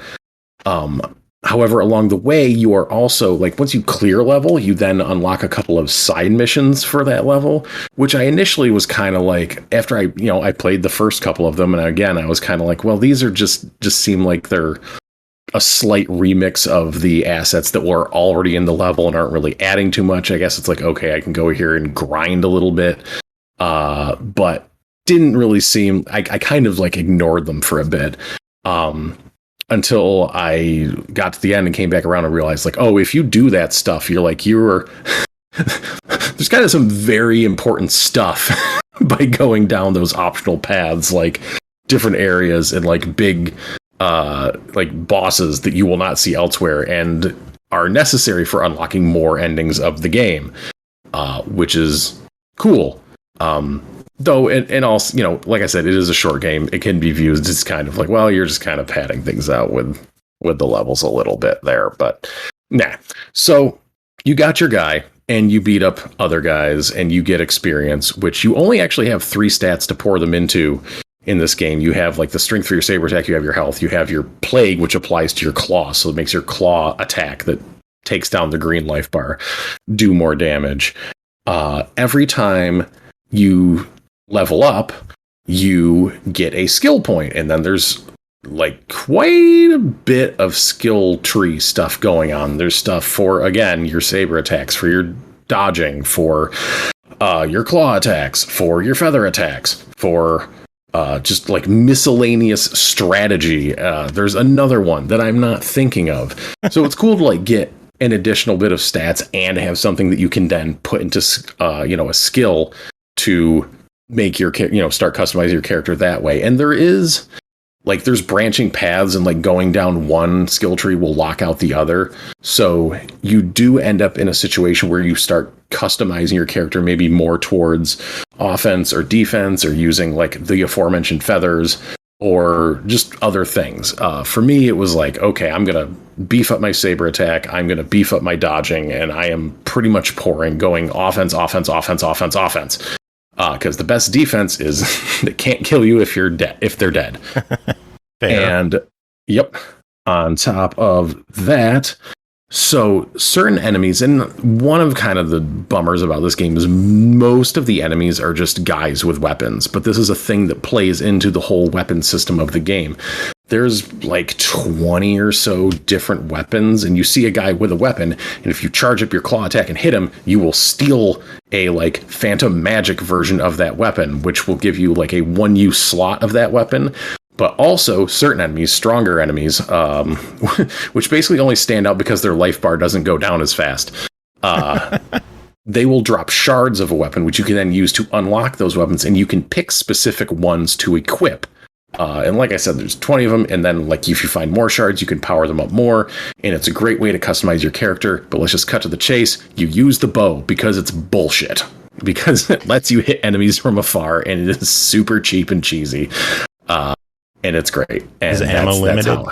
However, along the way, you are also, like, once you clear a level, you then unlock a couple of side missions for that level, which I initially was kind of like, after I played the first couple of them, and again, I was kind of like, well, these are just seem like they're a slight remix of the assets that were already in the level and aren't really adding too much. I guess it's like, okay, I can go here and grind a little bit, but didn't really seem, I kind of like ignored them for a bit. Until I got to the end and came back around and realized, like, oh, if you do that stuff, there's kind of some very important stuff by going down those optional paths, like different areas and like big, like bosses that you will not see elsewhere and are necessary for unlocking more endings of the game, which is cool. Though, and also, like I said, it is a short game. It can be viewed as kind of like, well, you're just kind of padding things out with the levels a little bit there, but nah. So you got your guy and you beat up other guys and you get experience, which you only actually have 3 stats to pour them into in this game. You have like the strength for your saber attack. You have your health. You have your plague, which applies to your claw. So it makes your claw attack that takes down the green life bar do more damage. Every time you level up, you get a skill point, and then there's like quite a bit of skill tree stuff going on. There's stuff for, again, your saber attacks, for your dodging, for your claw attacks, for your feather attacks, for just like miscellaneous strategy. There's another one that I'm not thinking of. So it's cool to like get an additional bit of stats and have something that you can then put into a skill to make your start customizing your character that way. And there's branching paths, and like going down one skill tree will lock out the other. So you do end up in a situation where you start customizing your character maybe more towards offense or defense, or using like the aforementioned feathers or just other things. For me, it was like, okay, I'm going to beef up my saber attack. I'm going to beef up my dodging, and I am pretty much going offense, offense, offense, offense, offense. Because the best defense is they can't kill you if they're dead. And yep, on top of that, so certain enemies, and one of kind of the bummers about this game is most of the enemies are just guys with weapons, but this is a thing that plays into the whole weapon system of the game. There's like 20 or so different weapons, and you see a guy with a weapon, and if you charge up your claw attack and hit him, you will steal a like phantom magic version of that weapon, which will give you like a 1-use slot of that weapon. But also certain enemies, stronger enemies, which basically only stand out because their life bar doesn't go down as fast. They will drop shards of a weapon, which you can then use to unlock those weapons, and you can pick specific ones to equip. And like I said, there's 20 of them, and then like if you find more shards, you can power them up more, and it's a great way to customize your character. But let's just cut to the chase. You use the bow because it's bullshit, because it lets you hit enemies from afar, and it is super cheap and cheesy. And it's great. And is ammo limited?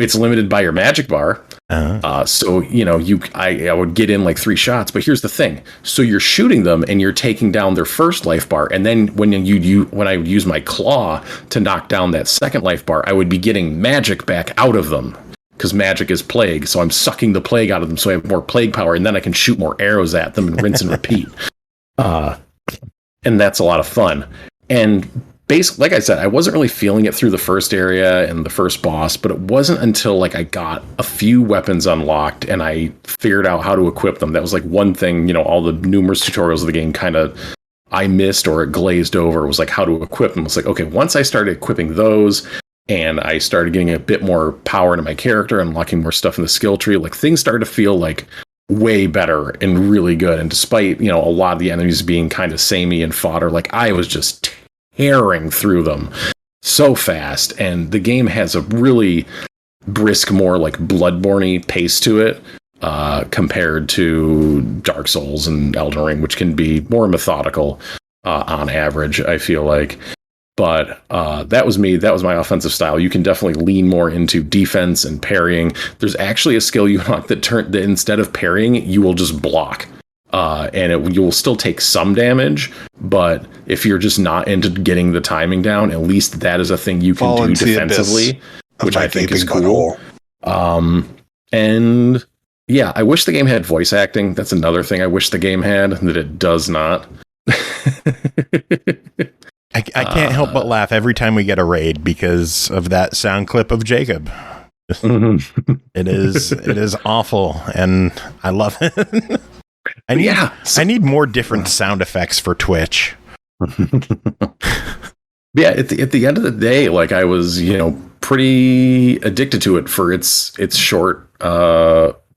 It's limited by your magic bar. Uh-huh. So, I would get in like 3 shots, but here's the thing. So you're shooting them and you're taking down their first life bar. And then when I would use my claw to knock down that second life bar, I would be getting magic back out of them, because magic is plague. So I'm sucking the plague out of them, so I have more plague power, and then I can shoot more arrows at them and rinse and repeat. and that's a lot of fun. And basically, like I said, I wasn't really feeling it through the first area and the first boss, but it wasn't until like I got a few weapons unlocked and I figured out how to equip them. That was like one thing, you know, all the numerous tutorials of the game kind of I missed or it glazed over, was like how to equip them. It's like, okay, once I started equipping those and I started getting a bit more power into my character, unlocking more stuff in the skill tree, like things started to feel like way better and really good. And despite, you know, a lot of the enemies being kind of samey and fodder, like I was just tearing through them so fast. And the game has a really brisk, more like Bloodborne-y pace to it, compared to Dark Souls and Elden Ring, which can be more methodical on average, I feel like. But that was me. That was my offensive style. You can definitely lean more into defense and parrying. There's actually a skill you unlock that instead of parrying, you will just block. And you will still take some damage, but if you're just not into getting the timing down, at least that is a thing you can do defensively, which I think is cool. And yeah, I wish the game had voice acting. That's another thing I wish the game had that it does not. I can't help but laugh every time we get a raid because of that sound clip of Jacob. Mm-hmm. It is awful, and I love it. I need more different sound effects for Twitch. Yeah, at the end of the day, like I was, you know, pretty addicted to it for its short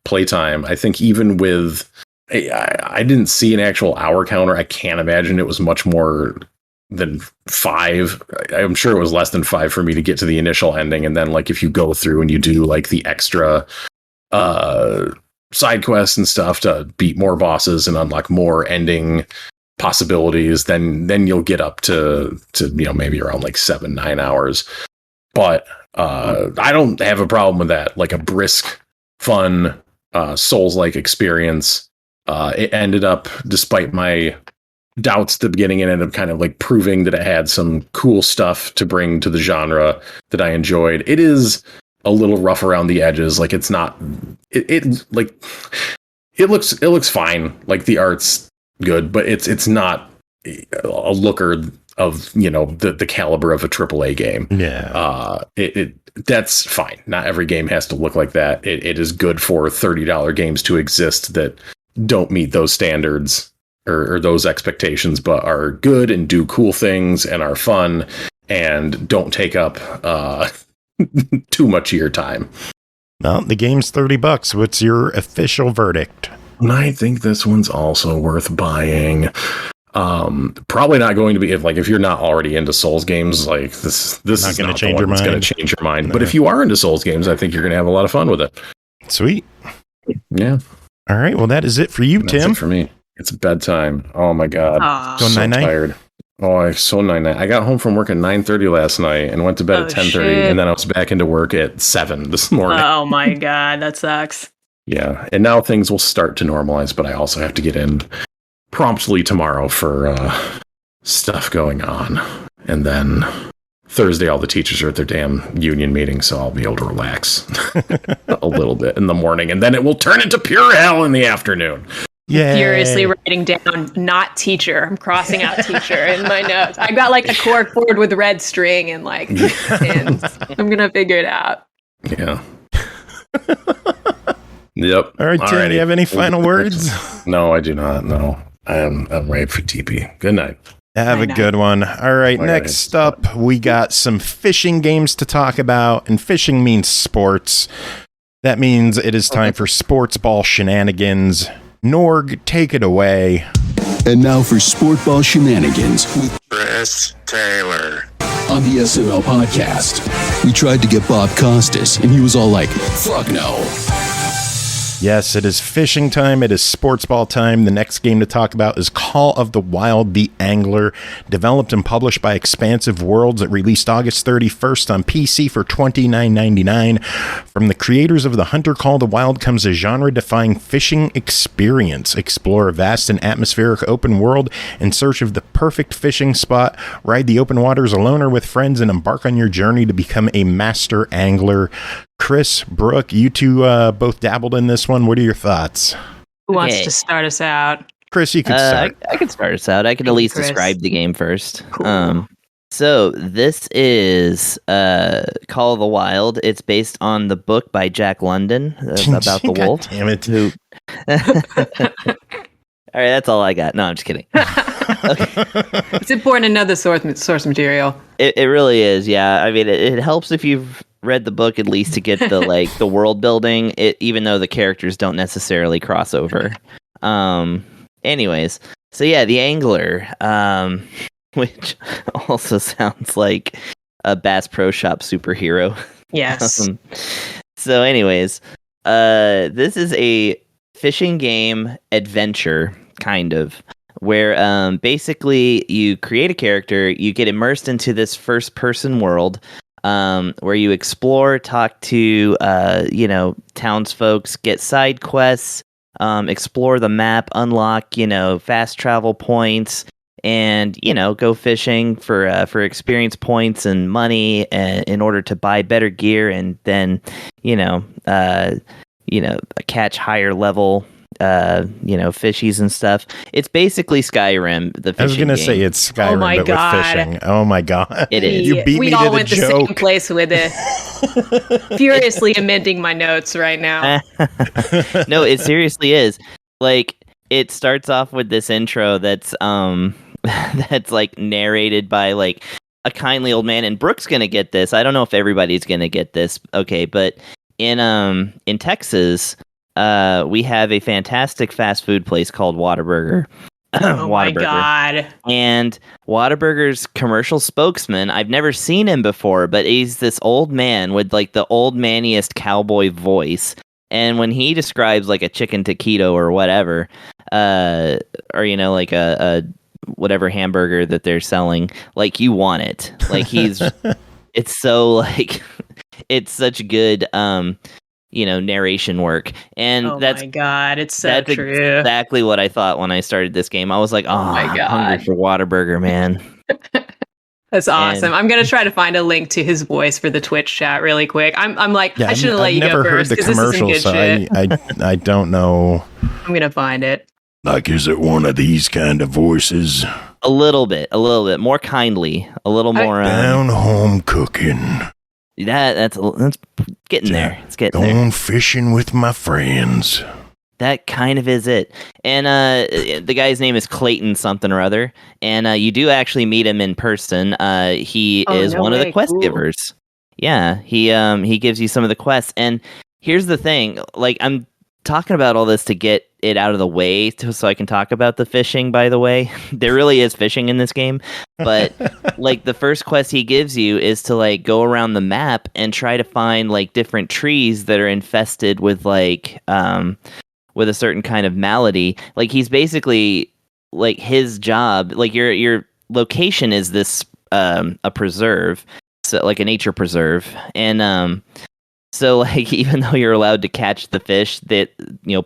playtime. I think even with I didn't see an actual hour counter. I can't imagine it was much more than 5. I'm sure it was less than 5 for me to get to the initial ending. And then like if you go through and you do like the extra side quests and stuff to beat more bosses and unlock more ending possibilities, then you'll get up to you know, maybe around like 7-9 hours. But I don't have a problem with that. Like a brisk, fun Souls-like experience. It ended up, despite my doubts at the beginning, it ended up kind of like proving that it had some cool stuff to bring to the genre that I enjoyed. It is a little rough around the edges. Like it's not, it looks fine. Like the art's good, but it's not a looker of, you know, the caliber of a AAA game. Yeah. That's fine. Not every game has to look like that. It is good for $30 games to exist that don't meet those standards or those expectations, but are good and do cool things and are fun and don't take up too much of your time. Well, the game's $30. What's your official verdict? I think this one's also worth buying. Probably not going to be, if you're not already into Souls games, like this is not the one that's going to change your mind. No. But if you are into Souls games, I think you're going to have a lot of fun with it. Sweet. Yeah. All right. Well, that is it for you, That's Tim. It for me. It's bedtime. Oh my God. So tired. Oh, I'm so 9:00. I got home from work at 9:30 last night and went to bed at 10:30, and then I was back into work at 7 this morning. Oh my God, that sucks. Yeah, and now things will start to normalize, but I also have to get in promptly tomorrow for stuff going on, and then Thursday all the teachers are at their damn union meeting, so I'll be able to relax a little bit in the morning, and then it will turn into pure hell in the afternoon. Yeah. Furiously writing down not teacher. I'm crossing out teacher in my notes. I got like a cork board with red string and like pins. I'm gonna figure it out. Yeah. Yep. All right, Tim, do you have any final words? No, I do not. No. I'm ready for TP. Good night. Have a good one. All right, next up, we got some fishing games to talk about, and fishing means sports. That means it is time for sports ball shenanigans. Norg, take it away. And now for Sport Ball Shenanigans with Chris Taylor. On the SML podcast. We tried to get Bob Costas, and he was all like, fuck no. Yes, it is fishing time. It is sports ball time. The next game to talk about is Call of the Wild: The Angler, developed and published by Expansive Worlds. It released August 31st on PC for $29.99. From the creators of The Hunter Call of the Wild comes a genre-defying fishing experience. Explore a vast and atmospheric open world in search of the perfect fishing spot. Ride the open waters alone or with friends and embark on your journey to become a master angler. Chris, Brooke, you two both dabbled in this one. What are your thoughts? Who wants to start us out? Chris, you could start. I can start us out. I can at least Chris. describe the game first. Cool. So this is Call of the Wild. It's based on the book by Jack London about the God wolf. damn it. Who... All right, that's all I got. No, I'm just kidding. Okay. It's important to know the source material. It really is, yeah. I mean, it helps if you've read the book at least to get the the world building. Even though the characters don't necessarily cross over. Anyways, so yeah, the Angler, which also sounds like a Bass Pro Shop superhero. Yes. So, anyways, this is a fishing game adventure kind of. Where basically you create a character, you get immersed into this first-person world, where you explore, talk to townsfolk, get side quests, explore the map, unlock fast travel points, and go fishing for experience points and money in order to buy better gear, and then catch higher level fishies and stuff. It's basically Skyrim, the fishing I was going to game. say it's Skyrim, but with fishing. Oh my God. It is. You beat me We all to the went the joke. same place with it. Furiously amending my notes right now. No, it seriously is. Like, it starts off with this intro that's that's like narrated by like a kindly old man, and Brooke's gonna get this. I don't know if everybody's gonna get this. Okay, but in Texas, we have a fantastic fast food place called Whataburger. Oh my God. And Whataburger's commercial spokesman, I've never seen him before, but he's this old man with like the old maniest cowboy voice. And when he describes like a chicken taquito or whatever, or like a whatever hamburger that they're selling, like you want it. Like it's so like it's such good narration work, and that's my God, it's so true. Exactly what I thought when I started this game. I was like, oh my God, I'm hungry for Whataburger, man. That's awesome. I'm gonna try to find a link to his voice for the Twitch chat really quick. I'm like, I should have let you go first because this isn't good shit. I don't know. I'm gonna find it. Like, is it one of these kind of voices? A little bit more kindly, a little more down home cooking. That's getting there. It's getting there. Going fishing with my friends. That kind of is it. And the guy's name is Clayton something or other. And you do actually meet him in person. He is one of the quest givers. Yeah, he gives you some of the quests. And here's the thing. Like, I'm talking about all this to get it out of the way so I can talk about the fishing, by the way. There really is fishing in this game. But like the first quest he gives you is to like go around the map and try to find like different trees that are infested with like with a certain kind of malady. Like he's basically like his job, like your location is this a preserve, so like a nature preserve. And so, like, even though you're allowed to catch the fish, that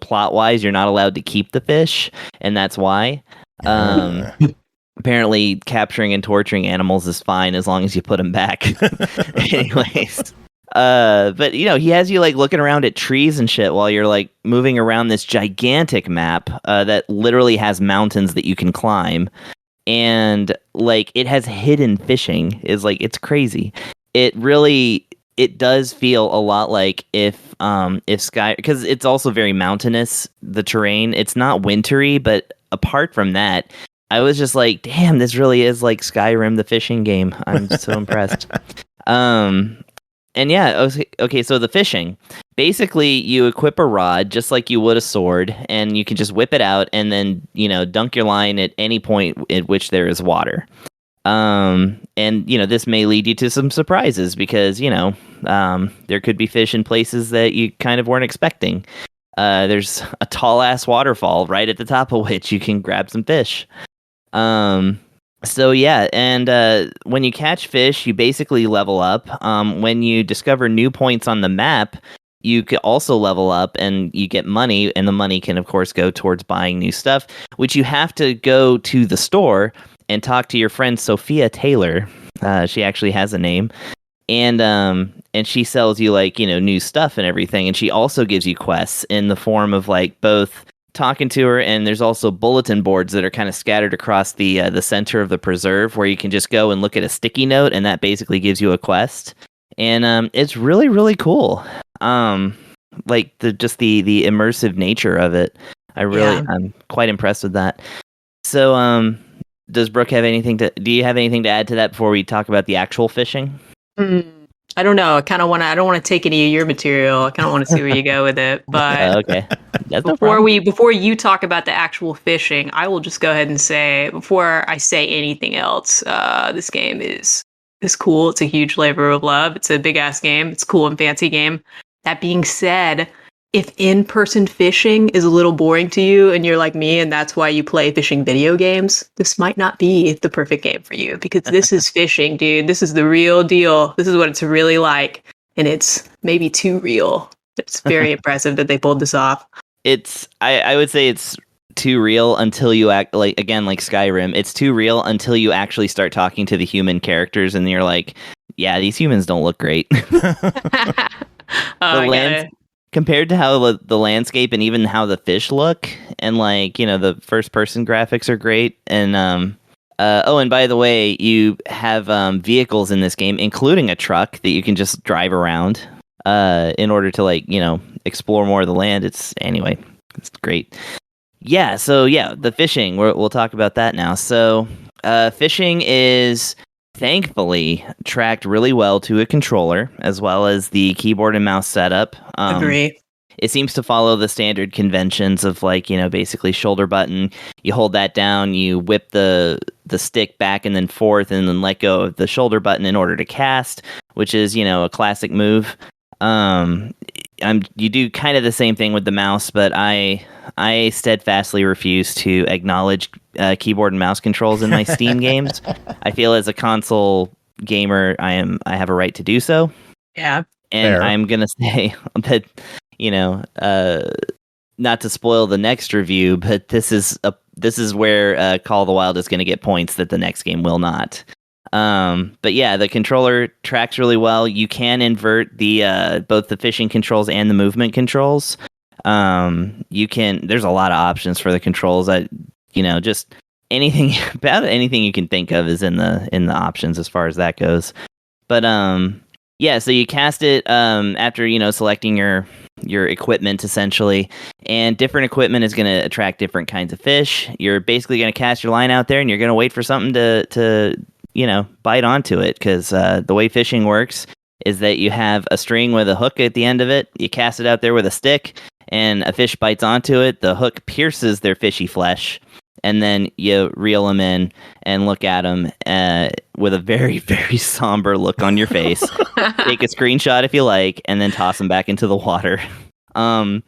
plot-wise, you're not allowed to keep the fish, and that's why. Apparently, capturing and torturing animals is fine as long as you put them back. Anyways, but he has you like looking around at trees and shit while you're like moving around this gigantic map that literally has mountains that you can climb, and like it has hidden fishing. It's crazy. It does feel a lot like if Sky, because it's also very mountainous, the terrain. It's not wintry, but apart from that, I was just like, damn, this really is like Skyrim, the fishing game. I'm so impressed. And yeah, okay, so the fishing. Basically, you equip a rod just like you would a sword, and you can just whip it out and then, dunk your line at any point at which there is water. And this may lead you to some surprises because, there could be fish in places that you kind of weren't expecting. There's a tall ass waterfall right at the top of which you can grab some fish. So yeah, and when you catch fish, you basically level up. When you discover new points on the map, you can also level up and you get money, and the money can of course go towards buying new stuff, which you have to go to the store and talk to your friend Sophia Taylor. She actually has a name, and she sells you like new stuff and everything, and she also gives you quests in the form of like both talking to her, and there's also bulletin boards that are kind of scattered across the center of the preserve, where you can just go and look at a sticky note, and that basically gives you a quest. And it's really, really cool. Like the immersive nature of it. I'm quite impressed with that. So, does Brooke have anything do you have anything to add to that before we talk about the actual fishing? I don't know. I don't want to take any of your material. I kind of want to see where you go with it. But okay. That's no problem. Before you talk about the actual fishing, I will just go ahead and say, before I say anything else, this game is cool. It's a huge labor of love. It's a big ass game. It's a cool and fancy game. That being said, if in-person fishing is a little boring to you and you're like me and that's why you play fishing video games, this might not be the perfect game for you, because this is fishing, dude. This is the real deal. This is what it's really like. And it's maybe too real. It's very impressive that they pulled this off. I would say it's too real until you act like Skyrim. It's too real until you actually start talking to the human characters and you're like, yeah, these humans don't look great. Compared to how the landscape and even how the fish look, and the first person graphics are great. And and by the way, you have vehicles in this game, including a truck that you can just drive around in order to explore more of the land. It's great. Yeah, so the fishing, we'll talk about that now. So fishing is thankfully tracked really well to a controller, as well as the keyboard and mouse setup. Agree. It seems to follow the standard conventions of basically shoulder button. You hold that down, you whip the stick back and then forth, and then let go of the shoulder button in order to cast, which is a classic move. You do kind of the same thing with the mouse, but I steadfastly refuse to acknowledge keyboard and mouse controls in my Steam games. I feel as a console gamer, I have a right to do so. Yeah. And Fair. I'm gonna say that not to spoil the next review, but this is where Call of the Wild is going to get points that the next game will not. But yeah, the controller tracks really well. You can invert the both the fishing controls and the movement controls. There's a lot of options for the controls. Just anything you can think of is in the options as far as that goes. But so you cast it after selecting your equipment essentially, and different equipment is going to attract different kinds of fish. You're basically going to cast your line out there, and you're going to wait for something to bite onto it, because the way fishing works is that you have a string with a hook at the end of it. You cast it out there with a stick, and a fish bites onto it. The hook pierces their fishy flesh, and then you reel them in and look at them with a very, very somber look on your face. Take a screenshot if you like, and then toss them back into the water. I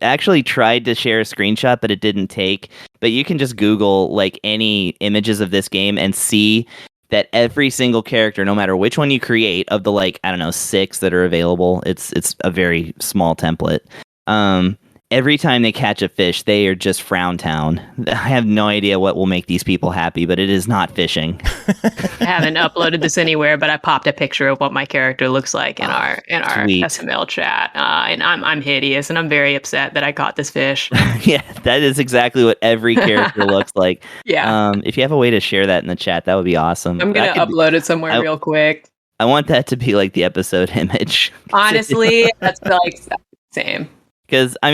actually tried to share a screenshot, but it didn't take. But you can just Google any images of this game and see that every single character, no matter which one you create, of the 6 that are available, it's a very small template. Every time they catch a fish, they are just frown town. I have no idea what will make these people happy, but it is not fishing. I haven't uploaded this anywhere, but I popped a picture of what my character looks like in our sweet. SML chat, and I'm hideous, and I'm very upset that I caught this fish. Yeah, that is exactly what every character looks like. Yeah. If you have a way to share that in the chat, that would be awesome. I'm gonna upload it somewhere real quick. I want that to be the episode image. Honestly, that's same. Because I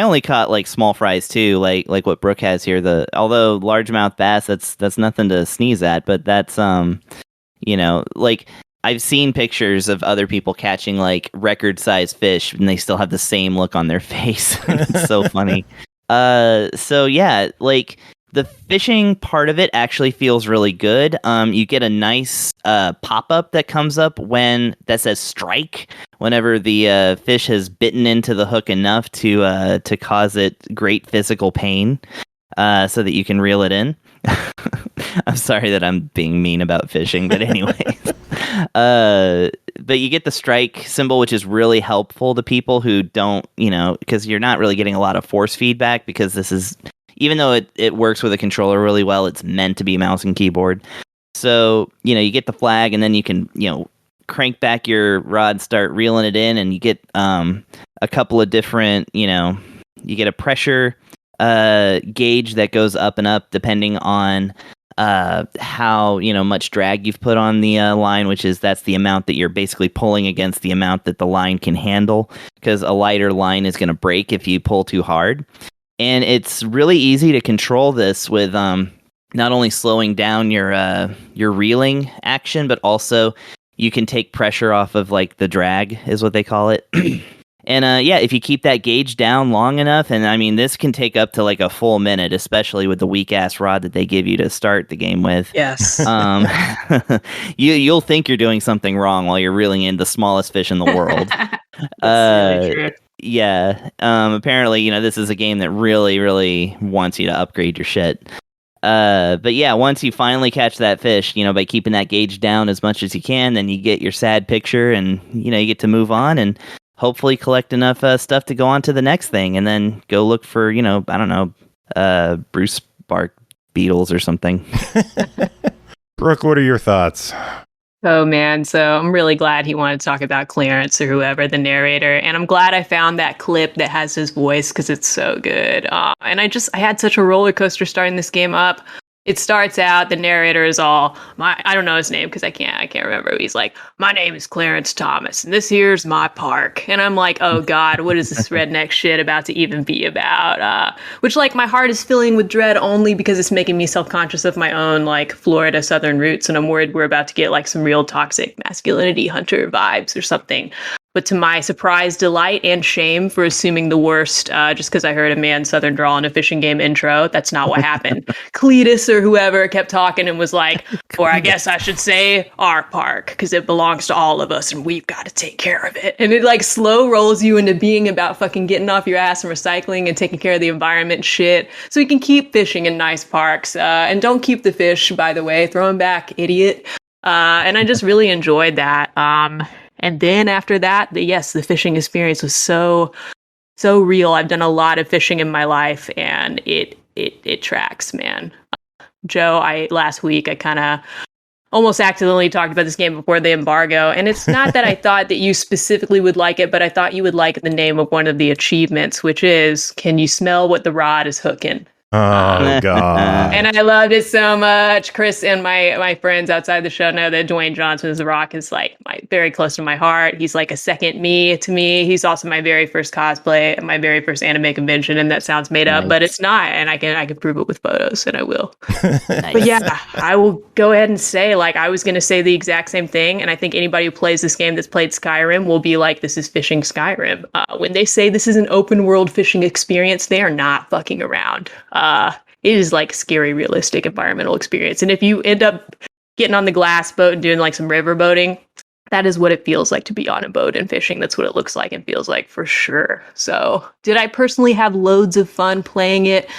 only caught small fries too, like what Brooke has here. Although largemouth bass, that's nothing to sneeze at. But that's I've seen pictures of other people catching record sized fish, and they still have the same look on their face. It's so funny. So yeah, the fishing part of it actually feels really good. You get a nice pop-up that comes up that says strike whenever the fish has bitten into the hook enough to cause it great physical pain, so that you can reel it in. I'm sorry that I'm being mean about fishing, but anyway. But you get the strike symbol, which is really helpful to people who don't, because you're not really getting a lot of force feedback, because this is... Even though it works with a controller really well, it's meant to be mouse and keyboard. So, you get the flag, and then you can, crank back your rod, start reeling it in, and you get a couple of different, pressure gauge that goes up and up depending on how much drag you've put on the line, that's the amount that you're basically pulling against the amount that the line can handle, because a lighter line is going to break if you pull too hard. And it's really easy to control this with not only slowing down your reeling action, but also you can take pressure off of like the drag is what they call it. And if you keep that gauge down long enough, and I mean, this can take up to like a full minute, especially with the weak ass rod that they give you to start the game with. Yes. You'll think you're doing something wrong while you're reeling in the smallest fish in the world. That's really true. Yeah. Apparently, this is a game that really, really wants you to upgrade your shit. But yeah, once you finally catch that fish, by keeping that gauge down as much as you can, then you get your sad picture, and you get to move on and hopefully collect enough stuff to go on to the next thing, and then go look for, I don't know, Bruce Bark beetles or something. Brooke, what are your thoughts? Oh man, so I'm really glad he wanted to talk about Clarence or whoever, the narrator, and I'm glad I found that clip that has his voice because it's so good. And I had such a roller coaster starting this game up. It starts out, the narrator is all, I don't know his name because I can't remember. He's like, my name is Clarence Thomas, and this here's my park. And I'm like, oh God, what is this redneck shit about to even be about? Which, like, my heart is filling with dread only because it's making me self-conscious of my own, like, Florida Southern roots, and I'm worried we're about to get, like, some real toxic masculinity hunter vibes or something. But to my surprise, delight, and shame for assuming the worst, just because I heard a man Southern drawl in a fishing game intro, that's not what happened. Cletus or whoever kept talking and was like, or I guess I should say our park, because it belongs to all of us and we've got to take care of it. And it like slow rolls you into being about fucking getting off your ass and recycling and taking care of the environment and shit, so we can keep fishing in nice parks. And don't keep the fish, by the way. Throw them back, idiot. And I just really enjoyed that. And then after that, the fishing experience was so real. I've done a lot of fishing in my life, and it tracks, man. Joe, last week I kind of almost accidentally talked about this game before the embargo, and it's not that I thought that you specifically would like it, but I thought you would like the name of one of the achievements, which is, can you smell what the rod is hooking? Oh, God. And I loved it so much. Chris and my friends outside the show know that Dwayne Johnson's The Rock is like very close to my heart. He's like a second me to me. He's also my very first cosplay at my very first anime convention, and that sounds made up, but it's not. And I can prove it with photos, and I will. Nice. But yeah, I will go ahead and say, like, I was going to say the exact same thing, and I think anybody who plays this game that's played Skyrim will be like, this is fishing Skyrim. When they say this is an open world fishing experience, they are not fucking around. It is like scary, realistic environmental experience. And if you end up getting on the glass boat and doing like some river boating, that is what it feels like to be on a boat and fishing. That's what it looks like and feels like, for sure. So did I personally have loads of fun playing it?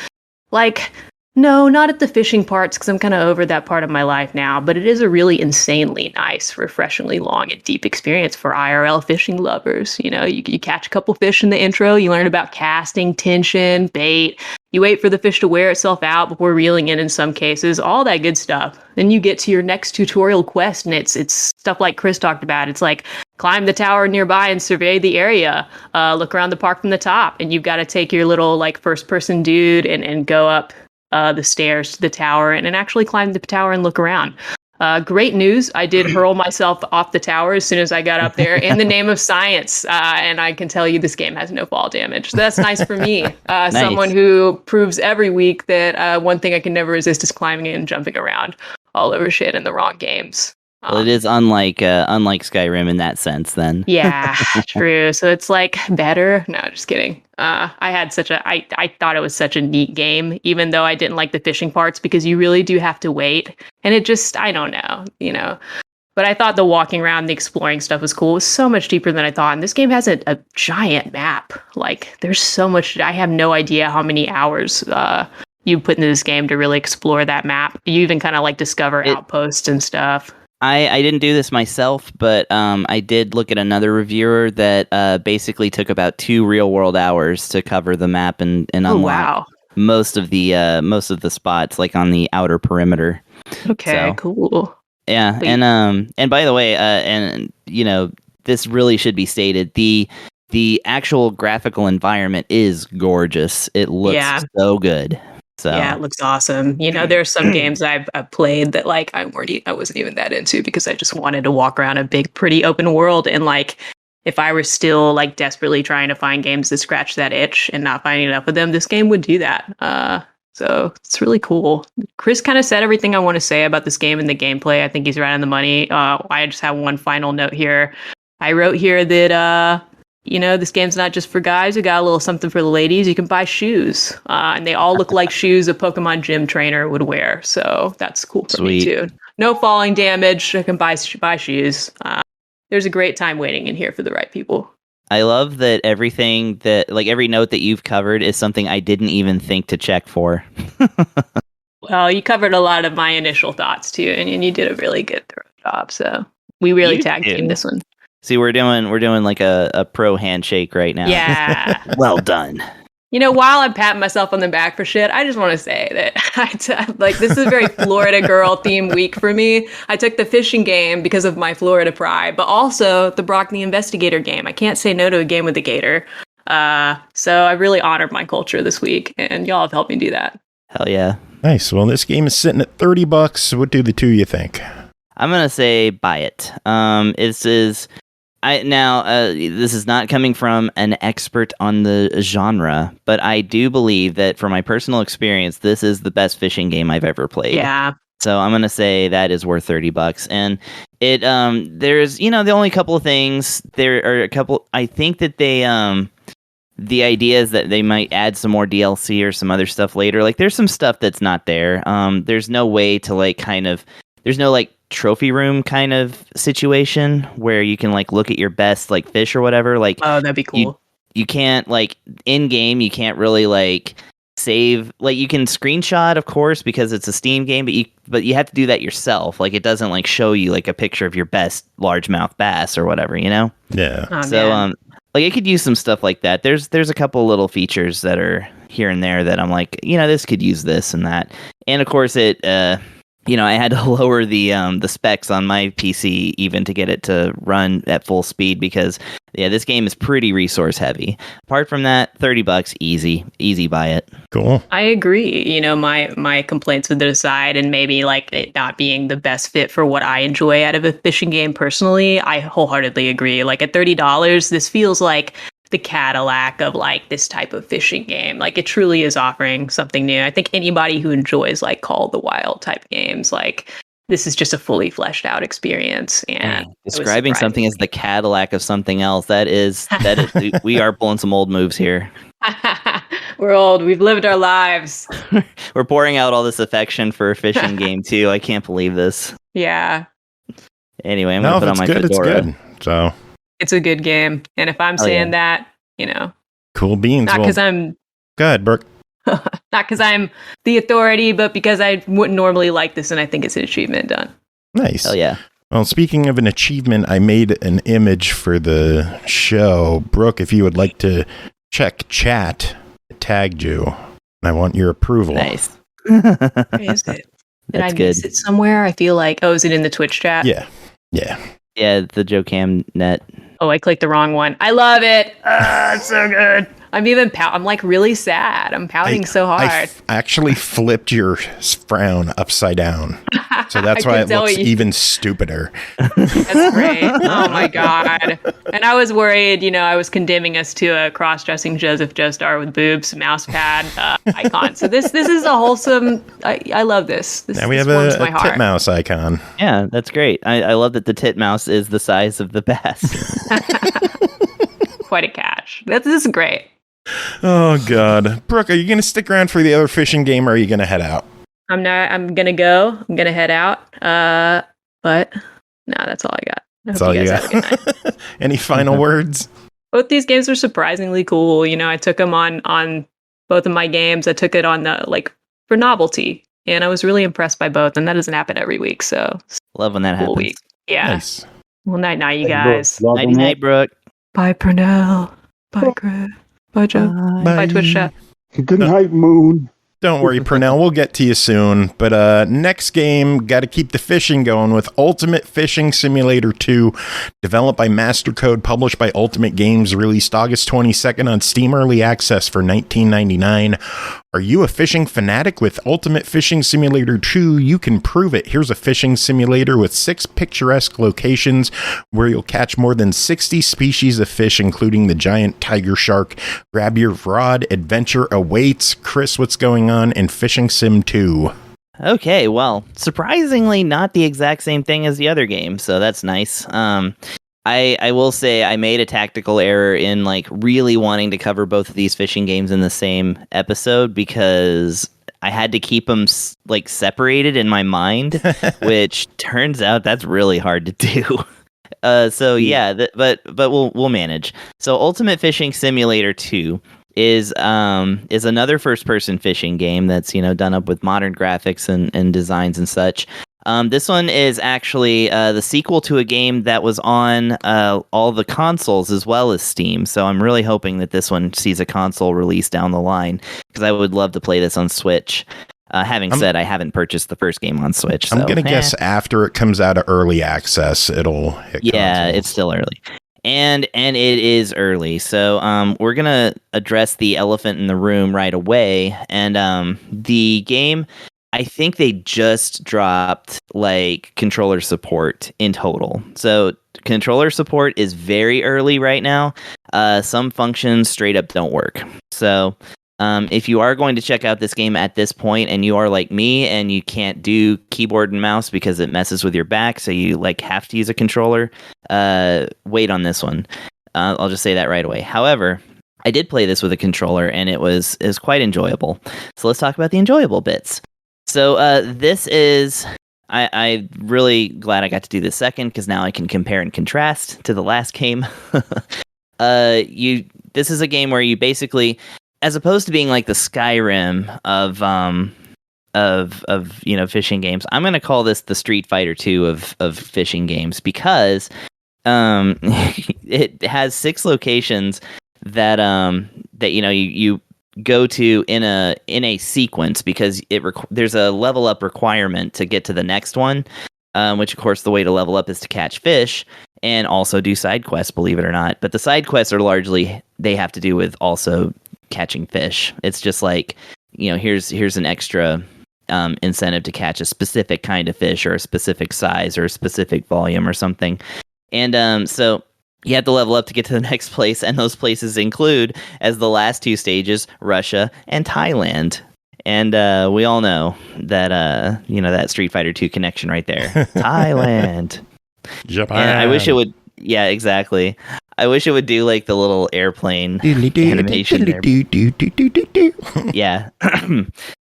Like, no, not at the fishing parts, because I'm kind of over that part of my life now, but it is a really insanely nice, refreshingly long and deep experience for IRL fishing lovers. You catch a couple fish in the intro, you learn about casting, tension, bait, you wait for the fish to wear itself out before reeling in some cases, all that good stuff. Then you get to your next tutorial quest, and it's stuff like Chris talked about. It's like, climb the tower nearby and survey the area, look around the park from the top, and you've got to take your little like first person dude and go up the stairs to the tower and actually climb the tower and look around. Great news. I did hurl myself off the tower as soon as I got up there in the name of science. And I can tell you this game has no fall damage. So that's nice for me. Nice. Someone who proves every week that one thing I can never resist is climbing and jumping around all over shit in the wrong games. Well, it is unlike Skyrim in that sense, then. Yeah, true. So it's like better. No, just kidding. I thought it was such a neat game, even though I didn't like the fishing parts, because you really do have to wait. And it just, I don't know, But I thought the walking around, the exploring stuff was cool. It was so much deeper than I thought. And this game has a giant map. Like, there's so much. I have no idea how many hours you put into this game to really explore that map. You even kind of like discover outposts and stuff. I didn't do this myself, but I did look at another reviewer that basically took about 2 real-world hours to cover the map and unlock most of the spots, like on the outer perimeter. Okay, cool. Yeah, and by the way, this really should be stated: the the actual graphical environment is gorgeous. It looks so good. So yeah, it looks awesome. There are some games I've played that like I wasn't even that into because I just wanted to walk around a big, pretty open world. And like, if I were still like desperately trying to find games that scratch that itch and not finding enough of them, this game would do that. So it's really cool. Chris kind of said everything I want to say about this game and the gameplay. I think he's right on the money. I just have one final note here. I wrote here that this game's not just for guys. We got a little something for the ladies. You can buy shoes, and they all look like shoes a Pokemon gym trainer would wear. So that's cool for me too. No falling damage. I can buy shoes. There's a great time waiting in here for the right people. I love that everything that, like, every note that you've covered is something I didn't even think to check for. Well, you covered a lot of my initial thoughts too, and you did a really good job. So we really tag team this one. See, we're doing like a pro handshake right now. Yeah. Well done. While I'm patting myself on the back for shit, I just want to say that this is a very Florida girl theme week for me. I took the fishing game because of my Florida pride, but also the BROK the InvestiGator game. I can't say no to a game with the gator. So I really honored my culture this week, and y'all have helped me do that. Hell yeah. Nice. Well, this game is sitting at $30. What do the two you think? I'm gonna say buy it. This is not coming from an expert on the genre, but I do believe that from my personal experience, this is the best fishing game I've ever played. Yeah. So I'm gonna say that is worth $30, and it there's the only couple of things. There are a couple. I think that they the idea is that they might add some more DLC or some other stuff later. Like there's some stuff that's not there. There's no way to there's no trophy room kind of situation where you can look at your best fish or whatever. Oh, that'd be cool. You can't in game. You can't really save. You can screenshot, of course, because it's a Steam game, but you have to do that yourself. It doesn't show you a picture of your best largemouth bass or whatever. Yeah. Oh, so man. It could use some stuff like that. There's a couple little features that are here and there that I'm this could use this and that. And of course it I had to lower the specs on my PC even to get it to run at full speed because this game is pretty resource heavy. Apart from that, $30, easy buy it. Cool. I agree. My complaints with it aside, and maybe it not being the best fit for what I enjoy out of a fishing game personally, I wholeheartedly agree. At $30, this feels like the Cadillac of this type of fishing game. It truly is offering something new. I think anybody who enjoys Call of the Wild type games, this is just a fully fleshed out experience. And describing something as the Cadillac of something else, that is we are pulling some old moves here. We're old. We've lived our lives. We're pouring out all this affection for a fishing game too. I can't believe this. Yeah. Anyway, I'm gonna put on my fedora. It's good. So it's a good game, and if I'm saying that, cool beans. Not because I'm. Go ahead, Brooke. Not because I'm the authority, but because I wouldn't normally like this, and I think it's an achievement done. Nice. Hell yeah. Well, speaking of an achievement, I made an image for the show. Brooke, if you would like to check chat, I tagged you, and I want your approval. Nice. Where is it? Did I miss good. it somewhere? I feel is it in the Twitch chat? Yeah. Yeah, the JoeCam net. Oh, I clicked the wrong one. I love it. It's so good. I'm even I'm really sad. I'm pouting so hard. I actually flipped your frown upside down. So that's why it looks even stupider. That's great. Oh my God. And I was worried, I was condemning us to a cross-dressing Joseph Joestar with boobs, mousepad icon. So this is a wholesome, I love this. Now we have a titmouse icon. Yeah, that's great. I love that the titmouse is the size of the bass. Quite a catch. This is great. Oh God, Brooke, are you gonna stick around for the other fishing game, or are you gonna head out? I'm not. I'm gonna go. I'm gonna head out. But no, that's all I got. That's all you got. Any final words? Both these games were surprisingly cool. I took them on both of my games. I took it on the for novelty, and I was really impressed by both. And that doesn't happen every week. So love when that happens. Week. Yeah. Nice. Well, night, you guys. Night, Brooke. Bye, Pernell. Bye, Chris. Bye, Joe. Bye, Twitch chat. Good night, Moon. Don't worry, Pernell. We'll get to you soon. But next game, got to keep the fishing going with Ultimate Fishing Simulator 2, developed by MasterCode, published by Ultimate Games, released August 22nd on Steam Early Access for $19.99. Are you a fishing fanatic with Ultimate Fishing Simulator 2? You can prove it. Here's a fishing simulator with 6 picturesque locations where you'll catch more than 60 species of fish, including the giant tiger shark. Grab your rod. Adventure awaits. Chris, what's going on in Fishing Sim 2? Okay, well, surprisingly not the exact same thing as the other game, so that's nice. I will say I made a tactical error in like really wanting to cover both of these fishing games in the same episode because I had to keep them like separated in my mind, which turns out that's really hard to do. So yeah, but we'll manage. So Ultimate Fishing Simulator 2 is another first-person fishing game that's done up with modern graphics and designs and such. This one is actually the sequel to a game that was on all the consoles as well as Steam. So I'm really hoping that this one sees a console release down the line because I would love to play this on Switch. Having said, I haven't purchased the first game on Switch. I'm going to guess after it comes out of early access, it'll hit consoles. It's still early. And it is early. So we're going to address the elephant in the room right away. And the game, I think they just dropped like controller support in total. So controller support is very early right now. Some functions straight up don't work. So if you are going to check out this game at this point and you are like me and you can't do keyboard and mouse because it messes with your back, so you like have to use a controller, wait on this one. I'll just say that right away. However, I did play this with a controller and it was quite enjoyable. So let's talk about the enjoyable bits. So this is, I'm really glad I got to do this second because now I can compare and contrast to the last game. This is a game where you basically, as opposed to being like the Skyrim of fishing games, I'm going to call this the Street Fighter 2 of fishing games because it has 6 locations that you go to in a sequence because there's a level up requirement to get to the next one, which of course the way to level up is to catch fish and also do side quests, believe it or not. But the side quests are largely, they have to do with also catching fish. It's just like, here's an extra incentive to catch a specific kind of fish or a specific size or a specific volume or something. And so you have to level up to get to the next place, and those places include, as the last 2 stages, Russia and Thailand. And we all know that that Street Fighter 2 connection right there. Thailand. Japan. And I wish it would, yeah, exactly. I wish it would do like the little airplane animation there. Yeah.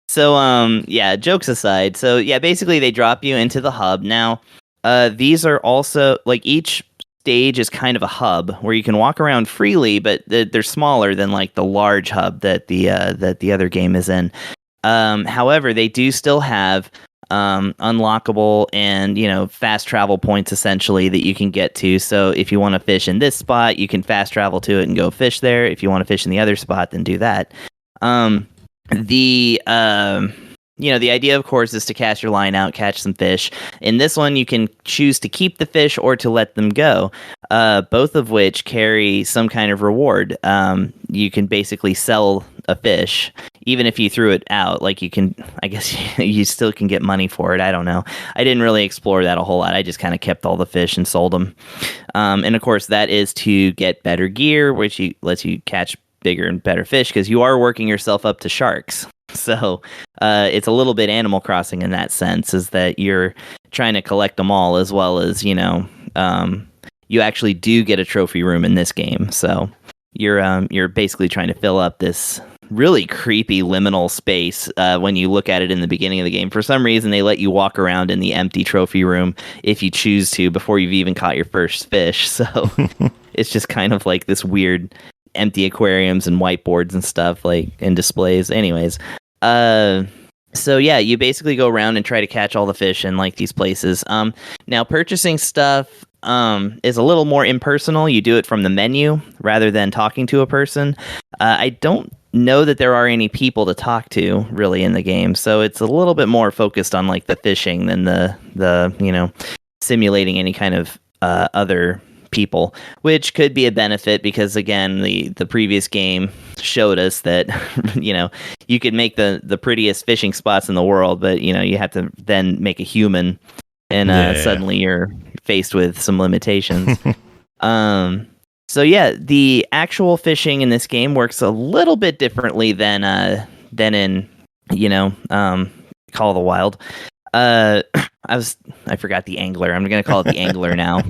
So jokes aside. So yeah, basically they drop you into the hub. Now, these are also like each stage is kind of a hub where you can walk around freely, but they're smaller than like the large hub that the other game is in. However, they do still have unlockable and fast travel points essentially that you can get to. So if you want to fish in this spot, you can fast travel to it and go fish there. If you want to fish in the other spot, then do that. The idea, of course, is to cast your line out, catch some fish. In this one, you can choose to keep the fish or to let them go, both of which carry some kind of reward. You can basically sell a fish, even if you threw it out. Like you can, I guess you still can get money for it. I don't know. I didn't really explore that a whole lot. I just kind of kept all the fish and sold them. And of course, that is to get better gear, which lets you catch bigger and better fish because you are working yourself up to sharks. So it's a little bit Animal Crossing in that sense, is that you're trying to collect them all, as well as you actually do get a trophy room in this game. So you're basically trying to fill up this really creepy liminal space. When you look at it in the beginning of the game, for some reason they let you walk around in the empty trophy room if you choose to before you've even caught your first fish. So it's just kind of like this weird empty aquariums and whiteboards and stuff like in displays. Anyways, so yeah, you basically go around and try to catch all the fish in like these places. Now purchasing stuff is a little more impersonal. You do it from the menu rather than talking to a person. I don't know that there are any people to talk to really in the game, so it's a little bit more focused on like the fishing than the simulating any kind of other people, which could be a benefit because again the previous game showed us that you could make the prettiest fishing spots in the world, but you have to then make a human, and suddenly you're faced with some limitations. So yeah, the actual fishing in this game works a little bit differently than in Call of the Wild. I forgot the angler. I'm gonna call it the angler now.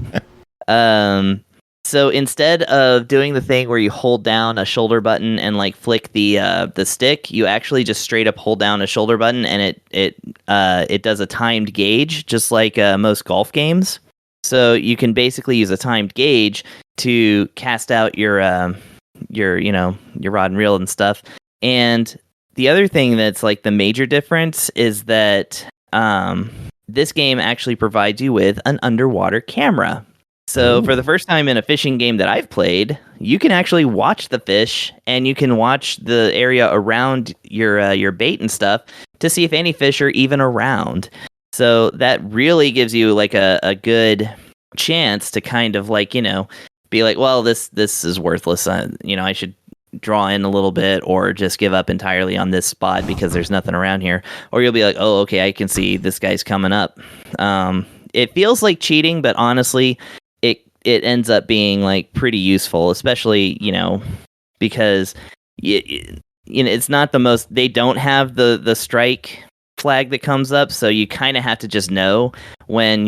So instead of doing the thing where you hold down a shoulder button and like flick the stick, you actually just straight up hold down a shoulder button, and it does a timed gauge, just like most golf games. So you can basically use a timed gauge to cast out your rod and reel and stuff. And the other thing that's like the major difference is that this game actually provides you with an underwater camera. So for the first time in a fishing game that I've played, you can actually watch the fish, and you can watch the area around your bait and stuff to see if any fish are even around. So that really gives you like a good chance to kind of like, be like, well, this is worthless. I should draw in a little bit or just give up entirely on this spot because there's nothing around here. Or you'll be like, oh, okay, I can see this guy's coming up. It feels like cheating, but honestly, it ends up being like pretty useful, especially, because it's not the most, they don't have the strike flag that comes up, so you kind of have to just know when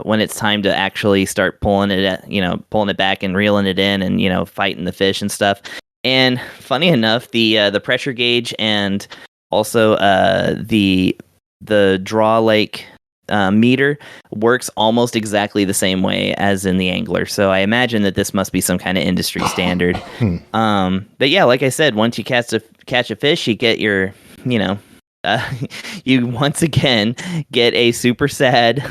when it's time to actually start pulling it back and reeling it in and fighting the fish and stuff. And funny enough, the pressure gauge and also the draw lake meter works almost exactly the same way as in the angler, so I imagine that this must be some kind of industry standard. But yeah, like I said, once you catch a fish, you get your you once again get a super sad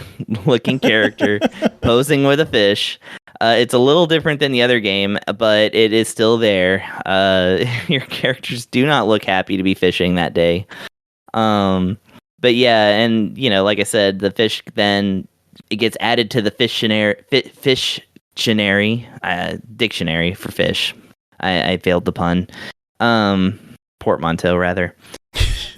looking character posing with a fish. It's a little different than the other game, but it is still there. Your characters do not look happy to be fishing that day. But yeah, and like I said, the fish then it gets added to the dictionary for fish. I failed the pun. Portmanteau rather.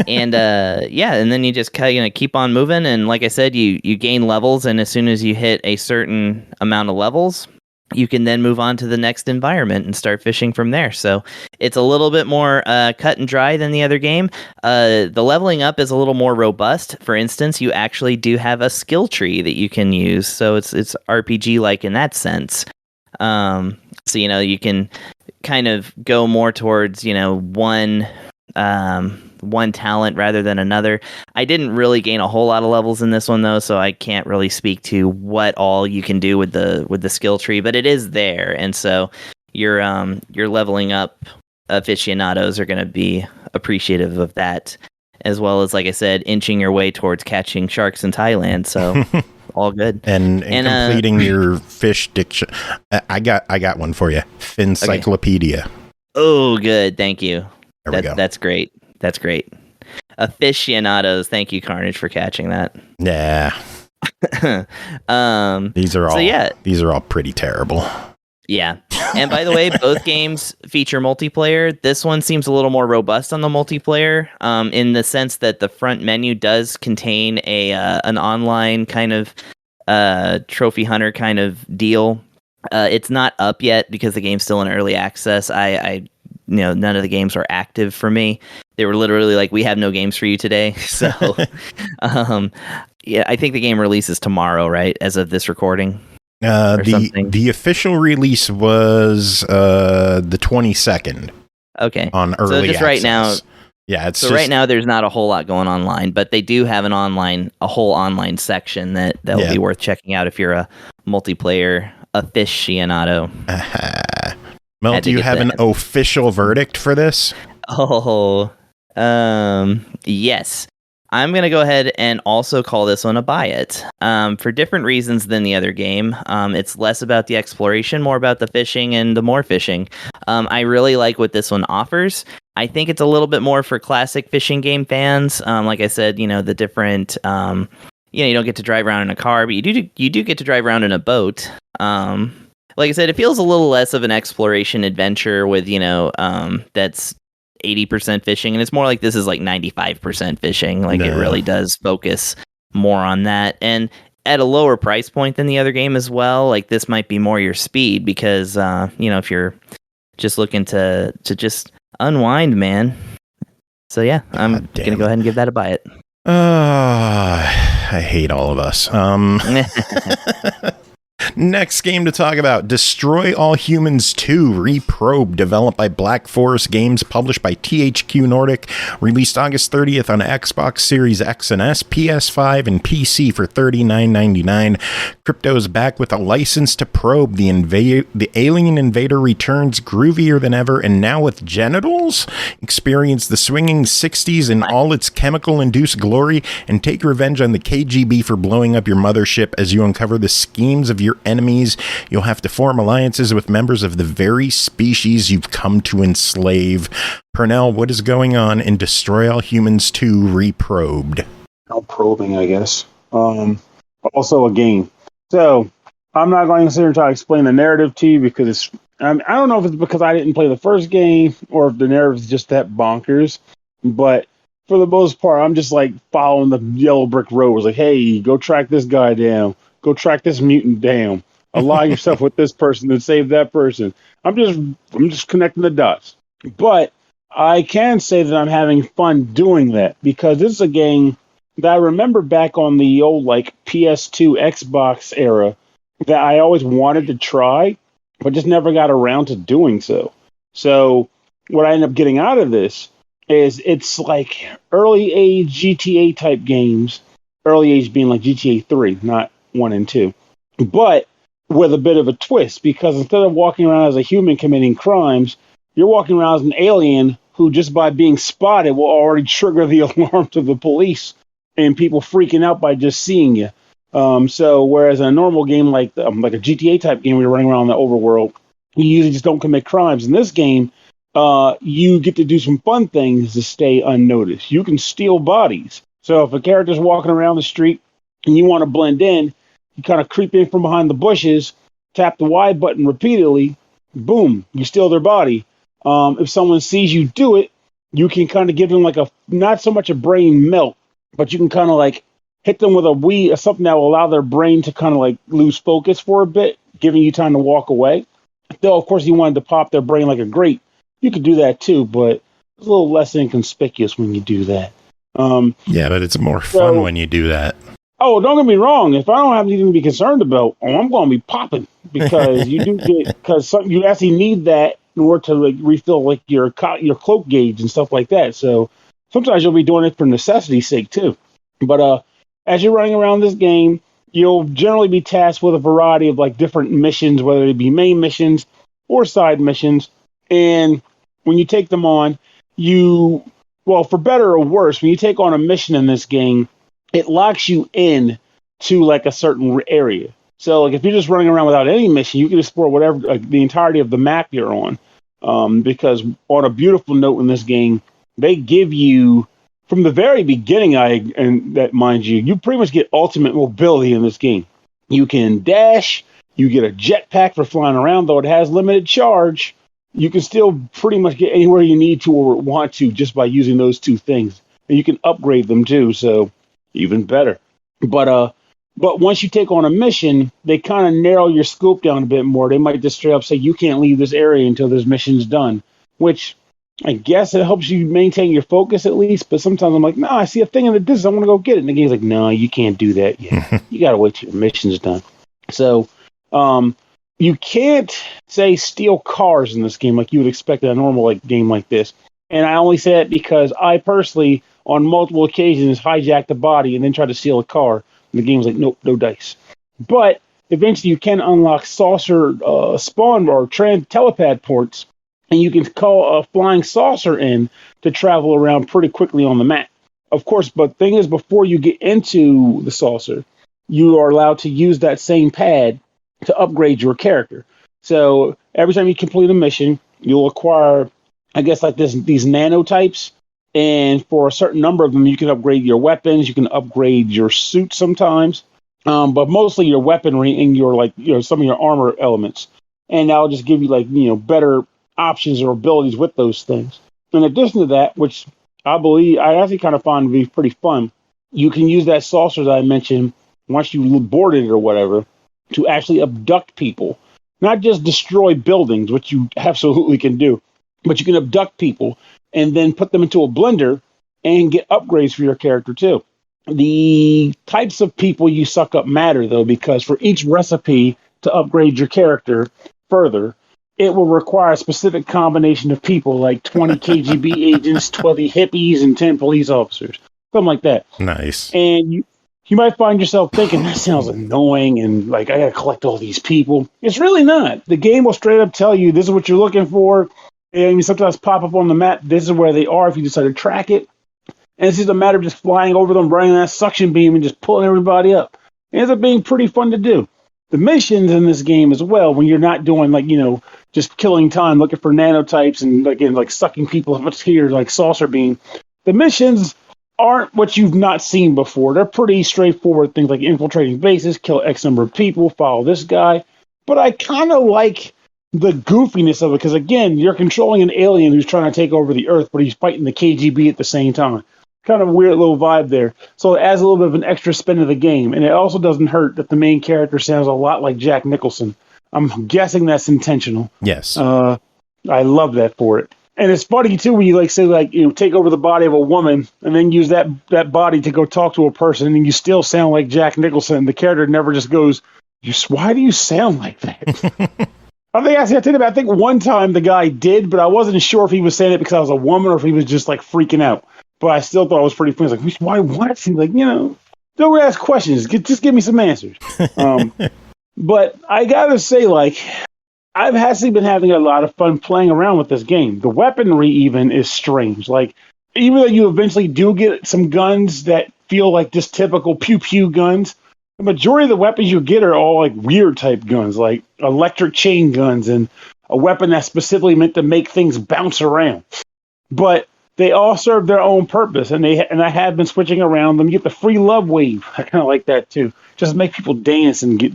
And and then you just keep on moving, and like I said, you gain levels, and as soon as you hit a certain amount of levels, you can then move on to the next environment and start fishing from there. So it's a little bit more cut and dry than the other game. The leveling up is a little more robust. For instance, you actually do have a skill tree that you can use, so it's RPG like in that sense. So you can kind of go more towards one talent rather than another. I didn't really gain a whole lot of levels in this one though, so I can't really speak to what all you can do with the skill tree, but it is there, and so your leveling up aficionados are going to be appreciative of that, as well as, like I said, inching your way towards catching sharks in Thailand. So all good. And completing your fish diction. I got one for you. Fincyclopedia. Okay. Oh, good. Thank you. There we go. That's great. That's great. Aficionados. Thank you, Carnage, for catching that. Yeah. These are all pretty terrible. Yeah. And by the way, both games feature multiplayer. This one seems a little more robust on the multiplayer, in the sense that the front menu does contain an online kind of trophy hunter kind of deal. It's not up yet because the game's still in early access. None of the games are active for me. They were literally like, we have no games for you today. So, yeah, I think the game releases tomorrow, right? As of this recording. The official release was the 22nd. Okay. On early so just access. Right now. Yeah, it's right now there's not a whole lot going online, but they do have a whole online section that will be worth checking out if you're a multiplayer aficionado. Mel, do you have an official verdict for this? Oh, yes. I'm going to go ahead and also call this one a buy it. For different reasons than the other game. It's less about the exploration, more about the fishing and the more fishing. I really like what this one offers. I think it's a little bit more for classic fishing game fans. Like I said, the different, you don't get to drive around in a car, but you do get to drive around in a boat. Like I said, it feels a little less of an exploration adventure with, that's 80% fishing, and it's more like this is like 95% fishing. Like it really does focus more on that, and at a lower price point than the other game as well. Like this might be more your speed because if you're just looking to just unwind, man. So yeah, I'm gonna go ahead and give that a buy it. I hate all of us. Next game to talk about, Destroy All Humans 2 Reprobed, developed by Black Forest Games, published by THQ Nordic, released August 30th on Xbox Series X and S, PS5, and PC for $39.99. Crypto's back with a license to probe. The alien invader returns groovier than ever, and now with genitals? Experience the swinging 60s in all its chemical-induced glory, and take revenge on the KGB for blowing up your mothership as you uncover the schemes of your enemies. You'll have to form alliances with members of the very species you've come to enslave. Pernell, what is going on in Destroy All Humans 2 Reprobed? Probing, I guess. Also a game. So, I'm not going to sit here and try to explain the narrative to you because I don't know if it's because I didn't play the first game or if the narrative is just that bonkers, but for the most part, I'm just like following the yellow brick road. It's like, hey, go track this guy down. Go track this mutant down. Ally yourself with this person and save that person. I'm just connecting the dots. But I can say that I'm having fun doing that because this is a game that I remember back on the old like PS2 Xbox era that I always wanted to try, but just never got around to doing so. So what I end up getting out of this is it's like early age GTA type games. Early age being like GTA 3, not 1 and 2, but with a bit of a twist because instead of walking around as a human committing crimes, you're walking around as an alien who just by being spotted will already trigger the alarm to the police and people freaking out by just seeing you. So whereas in a normal game like a GTA type game where you're running around in the overworld, you usually just don't commit crimes. In this game, you get to do some fun things to stay unnoticed. You can steal bodies. So if a character's walking around the street and you want to blend in, you kind of creep in from behind the bushes, tap the Y button repeatedly, boom, you steal their body. If someone sees you do it, you can kind of give them like not so much a brain melt, but you can kind of like hit them with something that will allow their brain to kind of like lose focus for a bit, giving you time to walk away. Though, of course, you wanted to pop their brain like a grate, you could do that too, but it's a little less inconspicuous when you do that. Yeah, but it's more fun when you do that. Oh, don't get me wrong. If I don't have anything to be concerned about, I'm going to be popping because you actually need that in order to like refill like your cloak gauge and stuff like that. So sometimes you'll be doing it for necessity's sake too. But as you're running around this game, you'll generally be tasked with a variety of like different missions, whether it be main missions or side missions. And when you take them on, for better or worse, when you take on a mission in this game, it locks you in to like a certain area. So like if you're just running around without any mission, you can explore whatever the entirety of the map you're on. Because on a beautiful note in this game, they give you from the very beginning, mind you pretty much get ultimate mobility in this game. You can dash, you get a jetpack for flying around, though it has limited charge. You can still pretty much get anywhere you need to or want to just by using those two things. And you can upgrade them too, so even better. But once you take on a mission, they kind of narrow your scope down a bit more. They might just straight up say you can't leave this area until this mission's done, which I guess it helps you maintain your focus at least. But sometimes I'm like, no, I see a thing in the distance, I want to go get it. And the game's like, no, you can't do that yet. You got to wait till your mission's done. So you can't say steal cars in this game like you would expect in a normal game like this. And I only say that because I personally, on multiple occasions, hijacked a body and then tried to steal a car. And the game's like, nope, no dice. But eventually you can unlock saucer spawn or telepad ports, and you can call a flying saucer in to travel around pretty quickly on the map. of course, but thing is, before you get into the saucer, you are allowed to use that same pad to upgrade your character. So every time you complete a mission, you'll acquire, I guess, like these nanotypes. And for a certain number of them, you can upgrade your weapons, you can upgrade your suit sometimes, but mostly your weaponry and some of your armor elements. And that'll just give you better options or abilities with those things. In addition to that, which I actually kind of find to be pretty fun, you can use that saucer that I mentioned once you board it or whatever to actually abduct people. Not just destroy buildings, which you absolutely can do, but you can abduct people and then put them into a blender and get upgrades for your character too. The types of people you suck up matter, though, because for each recipe to upgrade your character further, it will require a specific combination of people, like 20 KGB agents, 20 hippies, and 10 police officers. Something like that. Nice. And you might find yourself thinking, that sounds annoying, and I got to collect all these people. It's really not. The game will straight up tell you, this is what you're looking for. And you sometimes pop up on the map, this is where they are if you decide to track it. And it's just a matter of just flying over them, running that suction beam, and just pulling everybody up. It ends up being pretty fun to do. The missions in this game as well, when you're not doing just killing time, looking for nanotypes and sucking people up to your saucer beam. The missions aren't what you've not seen before. They're pretty straightforward things like infiltrating bases, kill X number of people, follow this guy. But I kind of like the goofiness of it, because again, you're controlling an alien who's trying to take over the Earth, but he's fighting the KGB at the same time. Kind of a weird little vibe there. So it adds a little bit of an extra spin to the game, and it also doesn't hurt that the main character sounds a lot like Jack Nicholson. I'm guessing that's intentional. Yes. I love that for it. And it's funny too when you take over the body of a woman and then use that body to go talk to a person, and you still sound like Jack Nicholson. The character never just goes, "Why do you sound like that?" I think one time the guy did, but I wasn't sure if he was saying it because I was a woman or if he was just freaking out. But I still thought it was pretty funny. It's why? What? He's don't ask questions. Just give me some answers. But I gotta say, I've actually been having a lot of fun playing around with this game. The weaponry even is strange. Even though you eventually do get some guns that feel like just typical pew-pew guns, the majority of the weapons you get are all weird type guns, like electric chain guns and a weapon that's specifically meant to make things bounce around. But they all serve their own purpose, and I have been switching around them. You get the free love wave. I kind of like that too. Just make people dance and get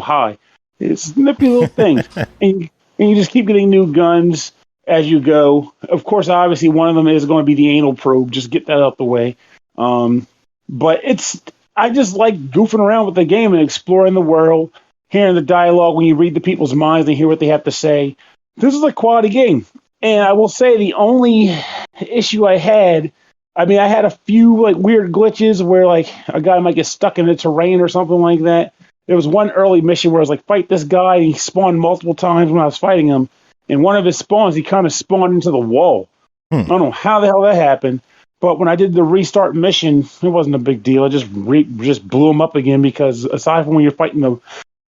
high. It's nippy little things, and you just keep getting new guns as you go. Of course, obviously one of them is going to be the anal probe. Just get that out the way. But I just like goofing around with the game and exploring the world, hearing the dialogue when you read the people's minds and hear what they have to say. This is a quality game. And I will say the only issue I had a few weird glitches where a guy might get stuck in the terrain or something like that. There was one early mission where I was fight this guy, and he spawned multiple times when I was fighting him. And one of his spawns, he kind of spawned into the wall. I don't know how the hell that happened. But when I did the restart mission, it wasn't a big deal. I just blew him up again, because aside from when you're fighting the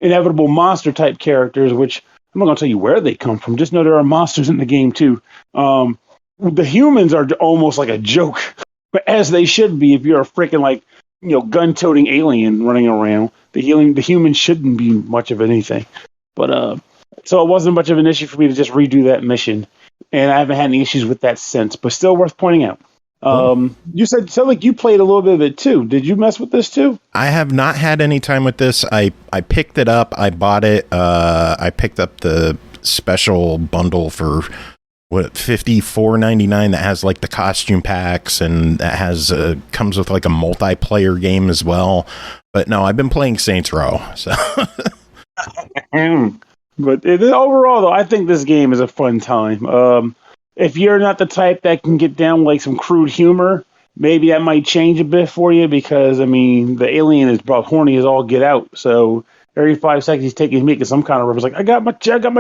inevitable monster type characters, which I'm not going to tell you where they come from, just know there are monsters in the game too. The humans are almost like a joke, but as they should be if you're a freaking gun-toting alien running around. The humans shouldn't be much of anything. But so it wasn't much of an issue for me to just redo that mission, and I haven't had any issues with that since, but still worth pointing out. You said you played a little bit of it too. Did you mess with this too? I have not had any time with this. I picked it up. I bought it. I picked up the special bundle for $54.99 that has the costume packs, and that has comes with a multiplayer game as well. But no, I've been playing Saints Row. So, but overall though, I think this game is a fun time. If you're not the type that can get down some crude humor, maybe that might change a bit for you, because the alien is about horny as all get out. So every 5 seconds he's making some kind of reference I got my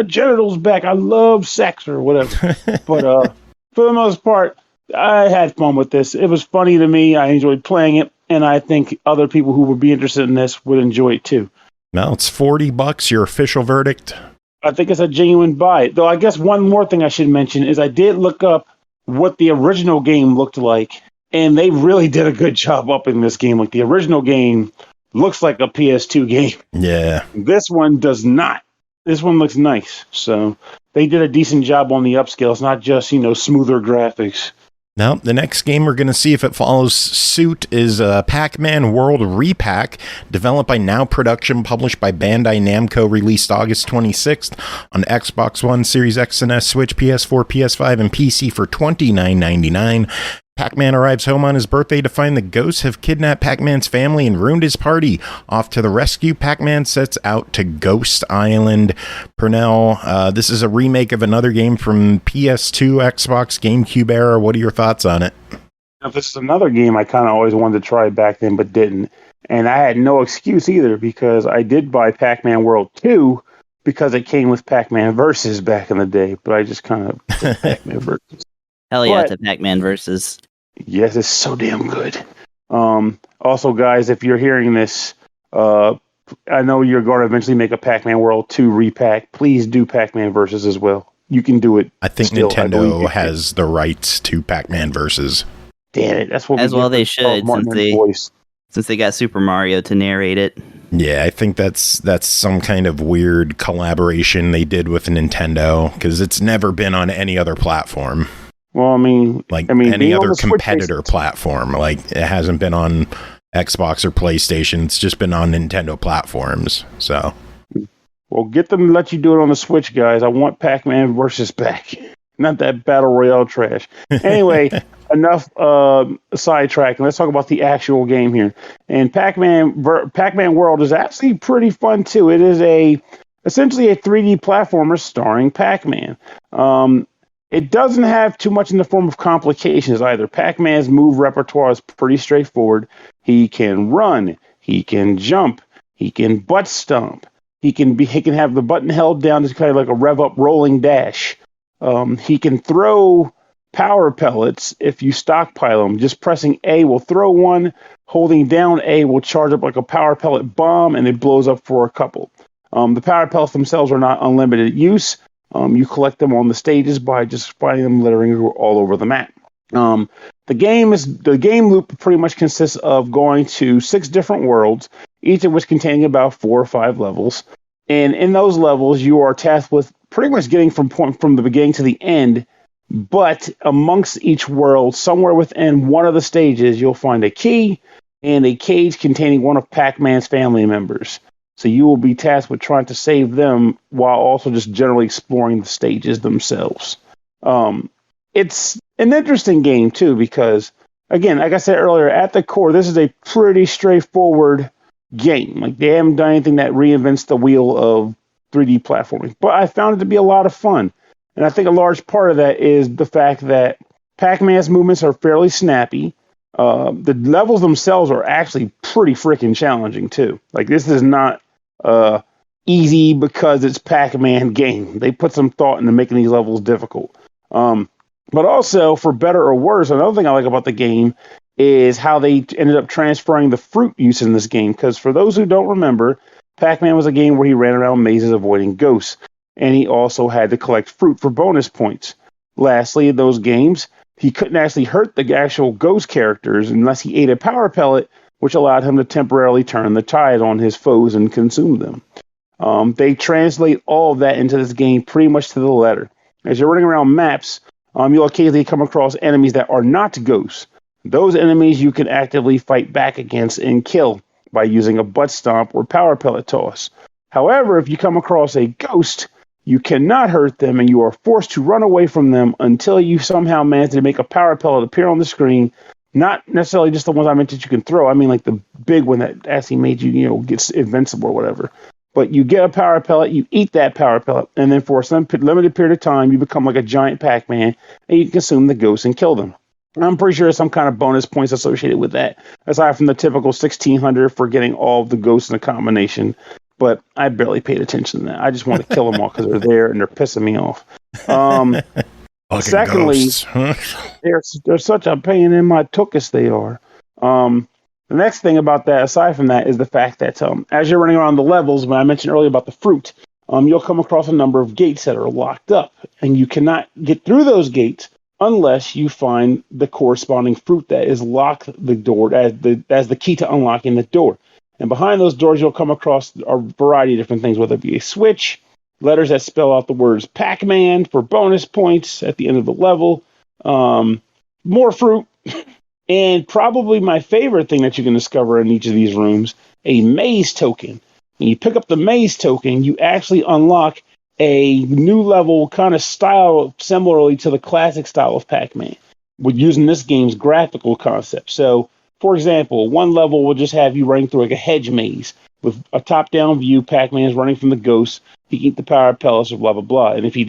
genitals back. I love sex or whatever. But for the most part, I had fun with this. It was funny to me. I enjoyed playing it, and I think other people who would be interested in this would enjoy it too. Well, it's $40. Your official verdict? I think it's a genuine buy. Though I guess one more thing I should mention is I did look up what the original game looked like, And they really did a good job upping this game. Like the original game looks like a PS2 game. Yeah. This one does not. This one looks nice. So they did a decent job on the upscale. It's not just, smoother graphics. Now, the next game we're going to see if it follows suit is Pac-Man World Re-PAC, developed by Now Production, published by Bandai Namco, released August 26th on Xbox One, Series X and S, Switch, PS4, PS5, and PC for $29.99. Pac-Man arrives home on his birthday to find the ghosts have kidnapped Pac-Man's family and ruined his party. Off to the rescue, Pac-Man sets out to Ghost Island. Pernell, this is a remake of another game from PS2, Xbox, GameCube era. What are your thoughts on it? Now, this is another game I kind of always wanted to try back then, but didn't. And I had no excuse either, because I did buy Pac-Man World 2 because it came with Pac-Man Versus back in the day, but I just kind of took Pac-Man Versus. Hell yeah, to Pac-Man Versus. Yes, it's so damn good. Also, guys, if you're hearing this, I know you're going to eventually make a Pac-Man World 2 Re-PAC. Please do Pac-Man Versus as well. You can do it. I think still, Nintendo has the rights to Pac-Man Versus. Damn it, that's what as well they should, since they got Super Mario to narrate it. Yeah, I think that's some kind of weird collaboration they did with Nintendo, because it's never been on any other platform. Well, I mean, any other competitor platform. Like, it hasn't been on Xbox or PlayStation. It's just been on Nintendo platforms. So, well, get them to let you do it on the Switch, guys. I want Pac-Man Versus back, not that Battle Royale trash. Anyway, enough sidetracking. Let's talk about the actual game here. And Pac-Man World is actually pretty fun too. It is essentially a 3D platformer starring Pac-Man. It doesn't have too much in the form of complications either. Pac-Man's move repertoire is pretty straightforward. He can run, he can jump, he can butt stomp, he can have the button held down as kind of like a rev up rolling dash. He can throw power pellets if you stockpile them. Just pressing A will throw one, holding down A will charge up like a power pellet bomb, and it blows up for a couple. The power pellets themselves are not unlimited use. You collect them on the stages by just finding them littering all over the map. The game loop pretty much consists of going to 6 different worlds, each of which containing about 4 or 5 levels. And in those levels, you are tasked with pretty much getting from the beginning to the end. But amongst each world, somewhere within one of the stages, you'll find a key and a cage containing one of Pac-Man's family members. So you will be tasked with trying to save them while also just generally exploring the stages themselves. It's an interesting game, too, because, again, like I said earlier, at the core, this is a pretty straightforward game. Like, they haven't done anything that reinvents the wheel of 3D platforming. But I found it to be a lot of fun. And I think a large part of that is the fact that Pac-Man's movements are fairly snappy. The levels themselves are actually pretty freaking challenging, too. Like, this is not easy because it's Pac-Man game. They put some thought into making these levels difficult. But also, for better or worse, another thing I like about the game is how they ended up transferring the fruit use in this game. Because for those who don't remember, Pac-Man was a game where he ran around mazes avoiding ghosts. And he also had to collect fruit for bonus points. Lastly, in those games, he couldn't actually hurt the actual ghost characters unless he ate a power pellet, which allowed him to temporarily turn the tide on his foes and consume them. They translate all of that into this game pretty much to the letter. As you're running around maps, you'll occasionally come across enemies that are not ghosts. Those enemies you can actively fight back against and kill by using a butt stomp or power pellet toss. However, if you come across a ghost, you cannot hurt them, and you are forced to run away from them until you somehow manage to make a power pellet appear on the screen. Not necessarily just the ones I meant that you can throw. I mean, like the big one that actually made you, get invincible or whatever. But you get a power pellet, you eat that power pellet, and then for some limited period of time, you become like a giant Pac-Man, and you consume the ghosts and kill them. I'm pretty sure there's some kind of bonus points associated with that, aside from the typical 1,600 for getting all of the ghosts in a combination. But I barely paid attention to that. I just want to kill them all because they're there and they're pissing me off. Secondly, they're such a pain in my tuchus, they are. The next thing about that, aside from that, is the fact that as you're running around the levels, when I mentioned earlier about the fruit, you'll come across a number of gates that are locked up, and you cannot get through those gates unless you find the corresponding fruit that is locked the door as the key to unlocking the door. And behind those doors, you'll come across a variety of different things, whether it be a switch, letters that spell out the words Pac-Man for bonus points at the end of the level, more fruit, and probably my favorite thing that you can discover in each of these rooms, a maze token. When you pick up the maze token, you actually unlock a new level kind of style similarly to the classic style of Pac-Man, with using this game's graphical concept. So, for example, one level will just have you running through like a hedge maze with a top-down view. Pac-Man is running from the ghost. He can eat the power pellets or blah, blah, blah. And if he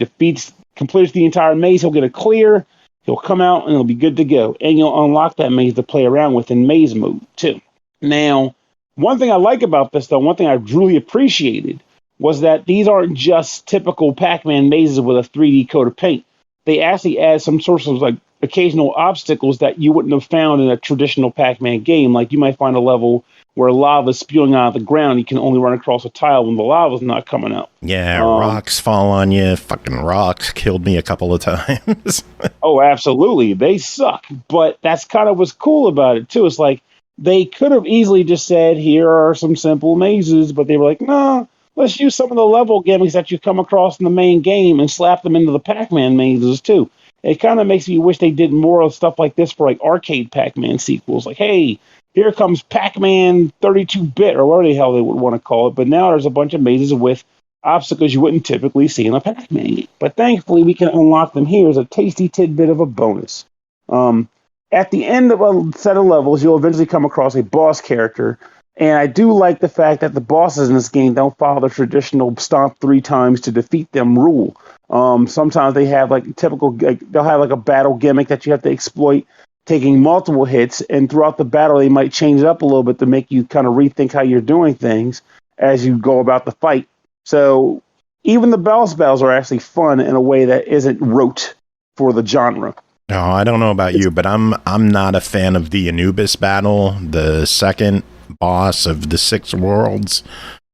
completes the entire maze, he'll get a clear. He'll come out and it'll be good to go. And you'll unlock that maze to play around with in maze mode, too. Now, one thing I like about this, though, one thing I really appreciated was that these aren't just typical Pac-Man mazes with a 3D coat of paint. They actually add some sorts of like occasional obstacles that you wouldn't have found in a traditional Pac-Man game. Like you might find a level where lava is spewing out of the ground. You can only run across a tile when the lava's not coming out. Yeah, rocks fall on you. Fucking rocks killed me a couple of times. Oh, absolutely. They suck. But that's kind of what's cool about it, too. It's like they could have easily just said, here are some simple mazes, but they were like, no, let's use some of the level gimmicks that you come across in the main game and slap them into the Pac-Man mazes, too. It kind of makes me wish they did more of stuff like this for like arcade Pac-Man sequels. Like, hey, here comes Pac-Man 32-bit or whatever the hell they would want to call it. But now there's a bunch of mazes with obstacles you wouldn't typically see in a Pac-Man game. But thankfully, we can unlock them here as a tasty tidbit of a bonus. At the end of a set of levels, you'll eventually come across a boss character. And I do like the fact that the bosses in this game don't follow the traditional stomp 3 times to defeat them rule. Sometimes they have like typical, they'll have like a battle gimmick that you have to exploit, taking multiple hits, and throughout the battle they might change it up a little bit to make you kind of rethink how you're doing things as you go about the fight. So even the boss battles are actually fun in a way that isn't rote for the genre. No, I don't know about you, but I'm not a fan of the Anubis battle, the second boss of the 6 worlds.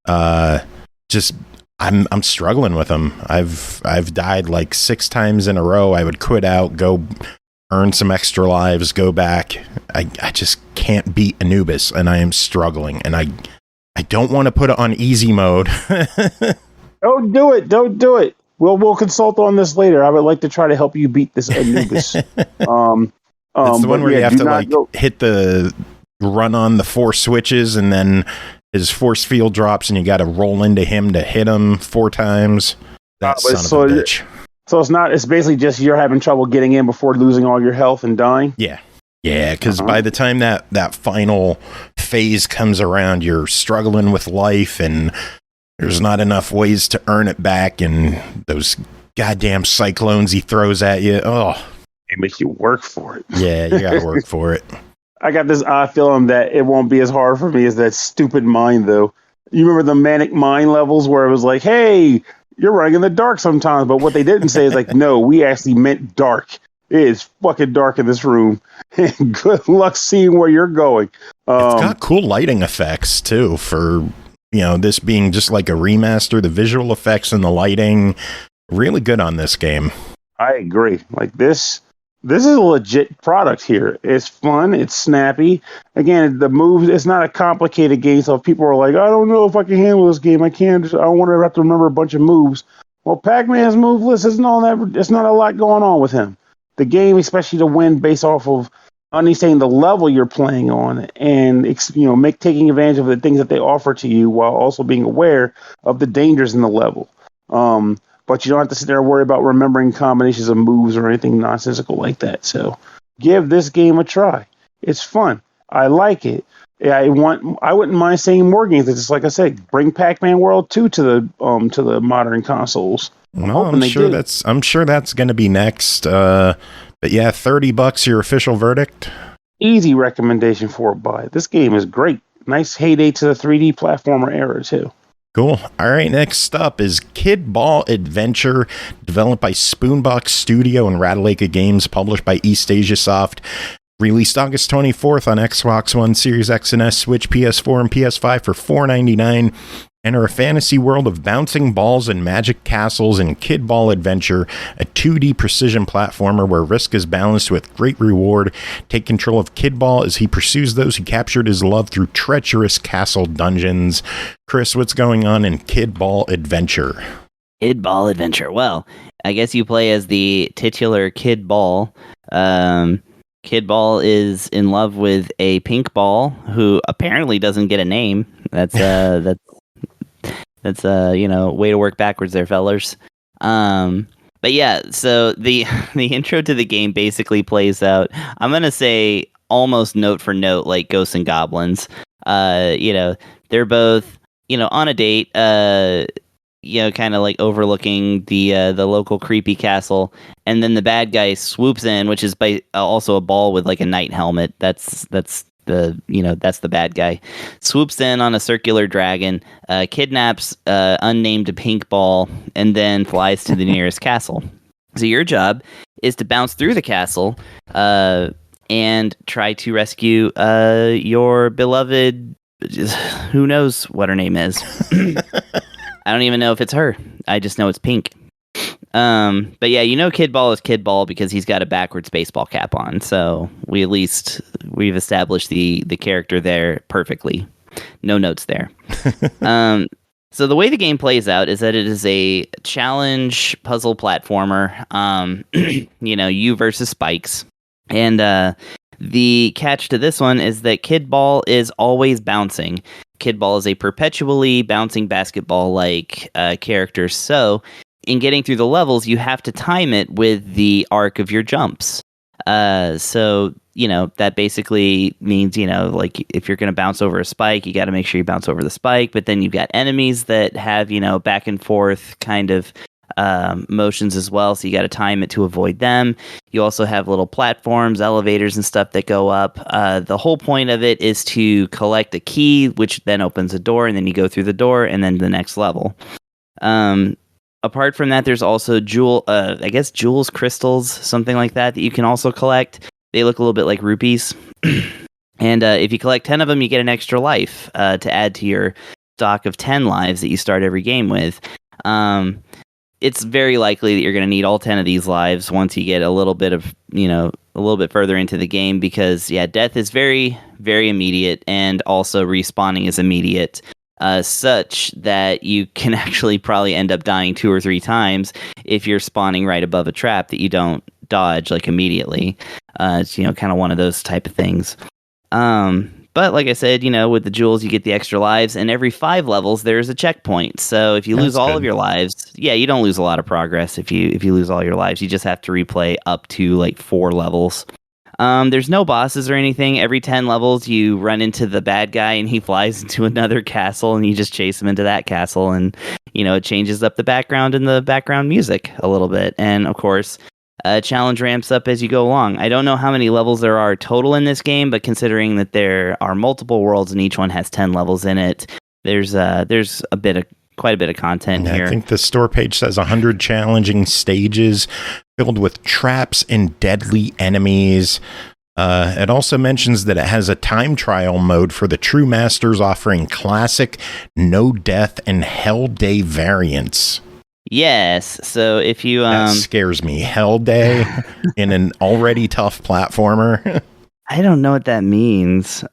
I'm struggling with them. I've died like 6 times in a row. I would quit out, go earn some extra lives, go back. I just can't beat Anubis, and I am struggling. And I don't want to put it on easy mode. Don't do it. We'll consult on this later. I would like to try to help you beat this Anubis. It's the one where you have to hit the run on the 4 switches, and then his force field drops, and you got to roll into him to hit him 4 times. That son of a bitch. So it's basically just you're having trouble getting in before losing all your health and dying? Yeah, because by the time that final phase comes around, you're struggling with life, and there's not enough ways to earn it back, and those goddamn cyclones he throws at you. Oh, it makes you work for it. Yeah, you got to work for it. I got this odd feeling that it won't be as hard for me as that stupid mine, though. You remember the manic mine levels where it was like, hey, you're running in the dark sometimes, but what they didn't say is like, no, we actually meant dark. It is fucking dark in this room. And good luck seeing where you're going. It's got cool lighting effects, too, for, this being just like a remaster. The visual effects and the lighting, really good on this game. I agree. Like this is a legit product here. It's fun. It's snappy. Again, the moves, it's not a complicated game. So if people are like, I don't know if I can handle this game. I don't want to have to remember a bunch of moves. Well, Pac-Man's move list isn't all that. It's not a lot going on with him. The game, especially to win based off of understanding the level you're playing on and, taking advantage of the things that they offer to you while also being aware of the dangers in the level. But you don't have to sit there and worry about remembering combinations of moves or anything nonsensical like that. So give this game a try. It's fun. I like it. I wouldn't mind seeing more games. It's just like I said, bring Pac-Man World 2 to the modern consoles. I'm sure that's going to be next. But yeah, $30 your official verdict. Easy recommendation for it. Buy. This game is great. Nice heyday to the 3D platformer era too. Cool. All right, next up is Kid Ball Adventure, developed by Spoonbox Studio and Ratalaika Games, published by eastasiasoft. Released August 24th on Xbox One, Series X and S, Switch, PS4, and PS5 for $4.99. Enter a fantasy world of bouncing balls and magic castles in Kid Ball Adventure, a 2D precision platformer where risk is balanced with great reward. Take control of Kid Ball as he pursues those who captured his love through treacherous castle dungeons. Chris, what's going on in Kid Ball Adventure? Kid Ball Adventure. Well, I guess you play as the titular Kid Ball. Kid Ball is in love with a pink ball who apparently doesn't get a name. That's way to work backwards there, fellers. But yeah, so the intro to the game basically plays out, I'm gonna say almost note for note like Ghosts and Goblins. They're both, on a date, kind of like overlooking the local creepy castle, and then the bad guy swoops in, which is also a ball with like a knight helmet. That's the bad guy. Swoops in on a circular dragon, kidnaps unnamed pink ball, and then flies to the nearest castle. So your job is to bounce through the castle and try to rescue your beloved. Who knows what her name is? I don't even know if it's her. I just know it's pink. But yeah, Kid Ball is Kid Ball because he's got a backwards baseball cap on. So we've established the character there perfectly. No notes there. So the way the game plays out is that it is a challenge puzzle platformer. You versus Spikes. And the catch to this one is that Kid Ball is always bouncing. Kid Ball is a perpetually bouncing basketball-like character. So in getting through the levels, you have to time it with the arc of your jumps. That basically means, like if you're going to bounce over a spike, you got to make sure you bounce over the spike. But then you've got enemies that have, back and forth kind of motions as well. So you got to time it to avoid them. You also have little platforms, elevators and stuff that go up. The whole point of it is to collect a key, which then opens a door, and then you go through the door and then the next level. Apart from that, there's also jewels, crystals, something like that you can also collect. They look a little bit like rupees. And if you collect 10 of them, you get an extra life to add to your stock of 10 lives that you start every game with. It's very likely that you're going to need all 10 of these lives once you get a little bit further into the game because, death is very, very immediate, and also respawning is immediate. Such that you can actually probably end up dying 2 or 3 times if you're spawning right above a trap that you don't dodge like immediately. It's kind of one of those type of things. But like I said, with the jewels you get the extra lives, and every 5 levels there's a checkpoint. So if you lose all of your lives, you don't lose a lot of progress. If you lose all your lives, you just have to replay up to like 4 levels. There's no bosses or anything. Every 10 levels, you run into the bad guy and he flies into another castle and you just chase him into that castle. And, it changes up the background and the background music a little bit. And of course, challenge ramps up as you go along. I don't know how many levels there are total in this game, but considering that there are multiple worlds and each one has 10 levels in it, there's quite a bit of content here. I think the store page says 100 challenging stages filled with traps and deadly enemies. It also mentions that it has a time trial mode for the true masters, offering classic, no death, and Hell Day variants. Yes, so if you that scares me. Hell Day in an already tough platformer. I don't know what that means.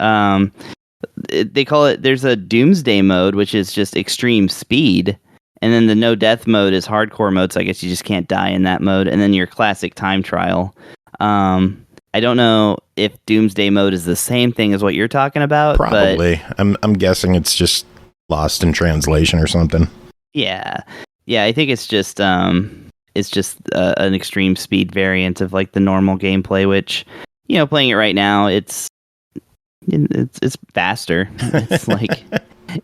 They call it, there's a Doomsday mode, which is just extreme speed. And then the no death mode is hardcore mode, so I guess you just can't die in that mode. And then your classic time trial. I don't know if Doomsday mode is the same thing as what you're talking about. Probably. But I'm guessing it's just lost in translation or something. Yeah. Yeah, I think it's just an extreme speed variant of like the normal gameplay, which, playing it right now, it's faster. It's like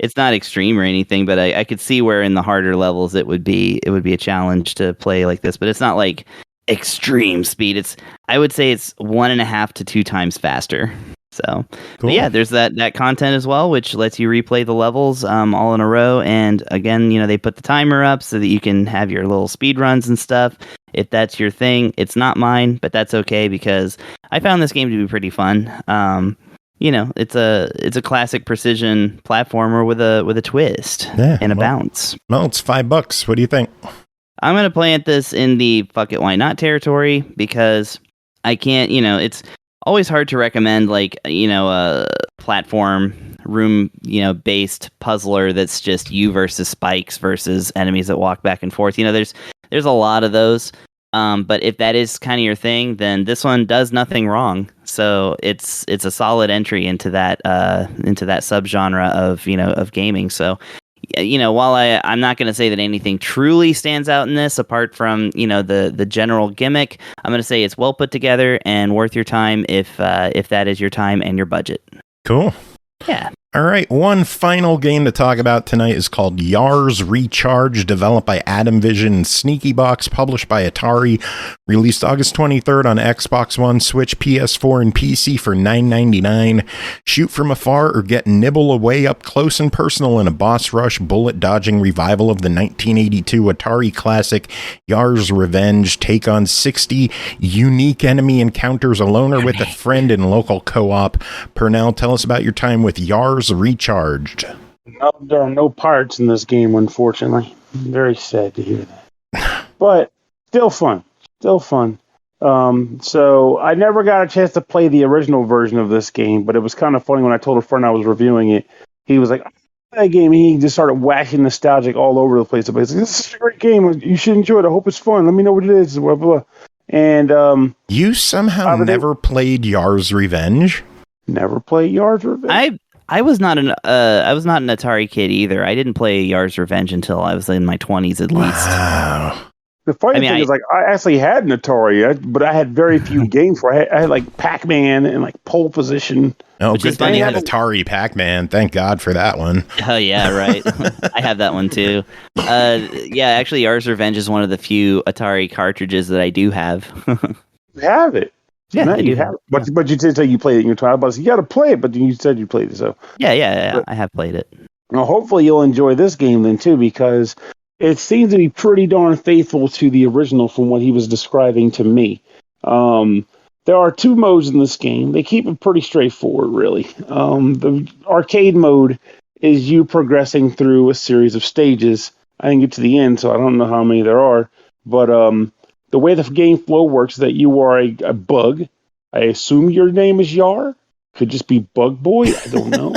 it's not extreme or anything, but I could see where in the harder levels it would be a challenge to play like this, but it's not like extreme speed. I would say it's 1.5 to 2 times faster. So, cool. Yeah, there's that content as well, which lets you replay the levels all in a row. And again, they put the timer up so that you can have your little speed runs and stuff. If that's your thing, it's not mine, but that's okay because I found this game to be pretty fun. it's a classic precision platformer with a twist and a bounce. Well, it's $5. What do you think? I'm gonna plant this in the fuck it why not territory because I can't. It's always hard to recommend a platform room based puzzler that's just you versus spikes versus enemies that walk back and forth. There's a lot of those. But if that is kind of your thing, then this one does nothing wrong. So it's a solid entry into that subgenre of gaming. So while I'm not going to say that anything truly stands out in this apart from the general gimmick, I'm going to say it's well put together and worth your time if that is your time and your budget. Cool. Yeah. All right, one final game to talk about tonight is called Yars Recharge, developed by Adamvision and SneakyBox, published by Atari, released August 23rd on Xbox One, Switch, PS4, and PC for $9.99. Shoot from afar or get nibble away up close and personal in a boss rush, bullet-dodging revival of the 1982 Atari classic Yars Revenge. Take on 60 unique enemy encounters alone or with a friend in local co-op. Pernell, tell us about your time with Yars Recharged. No, there are no parts in this game, unfortunately. I'm very sad to hear that. But still fun. So I never got a chance to play the original version of this game, but it was kind of funny when I told a friend I was reviewing it. He was like, that game, and he just started whacking nostalgic all over the place. He's like, this is a great game. You should enjoy it. I hope it's fun. Let me know what it is. Blah, blah, blah. And you somehow never played Yars Revenge? Never played Yars Revenge? I was not an Atari kid either. I didn't play Yars Revenge until I was in my 20s at least. Wow. The funny thing is, I actually had an Atari, but I had very few games for it. I had like Pac-Man and like Pole Position. Oh, good thing you had Atari Pac-Man. Thank God for that one. Oh, yeah, right. I have that one too. Yeah, actually, Yars Revenge is one of the few Atari cartridges that I do have. You have it? Yeah, I do have it. But you did say you played it in your time. But you got to play it, but you said you played it. So Yeah, I have played it. Well, hopefully you'll enjoy this game then too, because it seems to be pretty darn faithful to the original from what he was describing to me. There are two modes in this game. They keep it pretty straightforward, really. The arcade mode is you progressing through a series of stages. I didn't get to the end, so I don't know how many there are. But the way the game flow works is that you are a bug. I assume your name is Yar. Could just be Bug Boy. I don't know.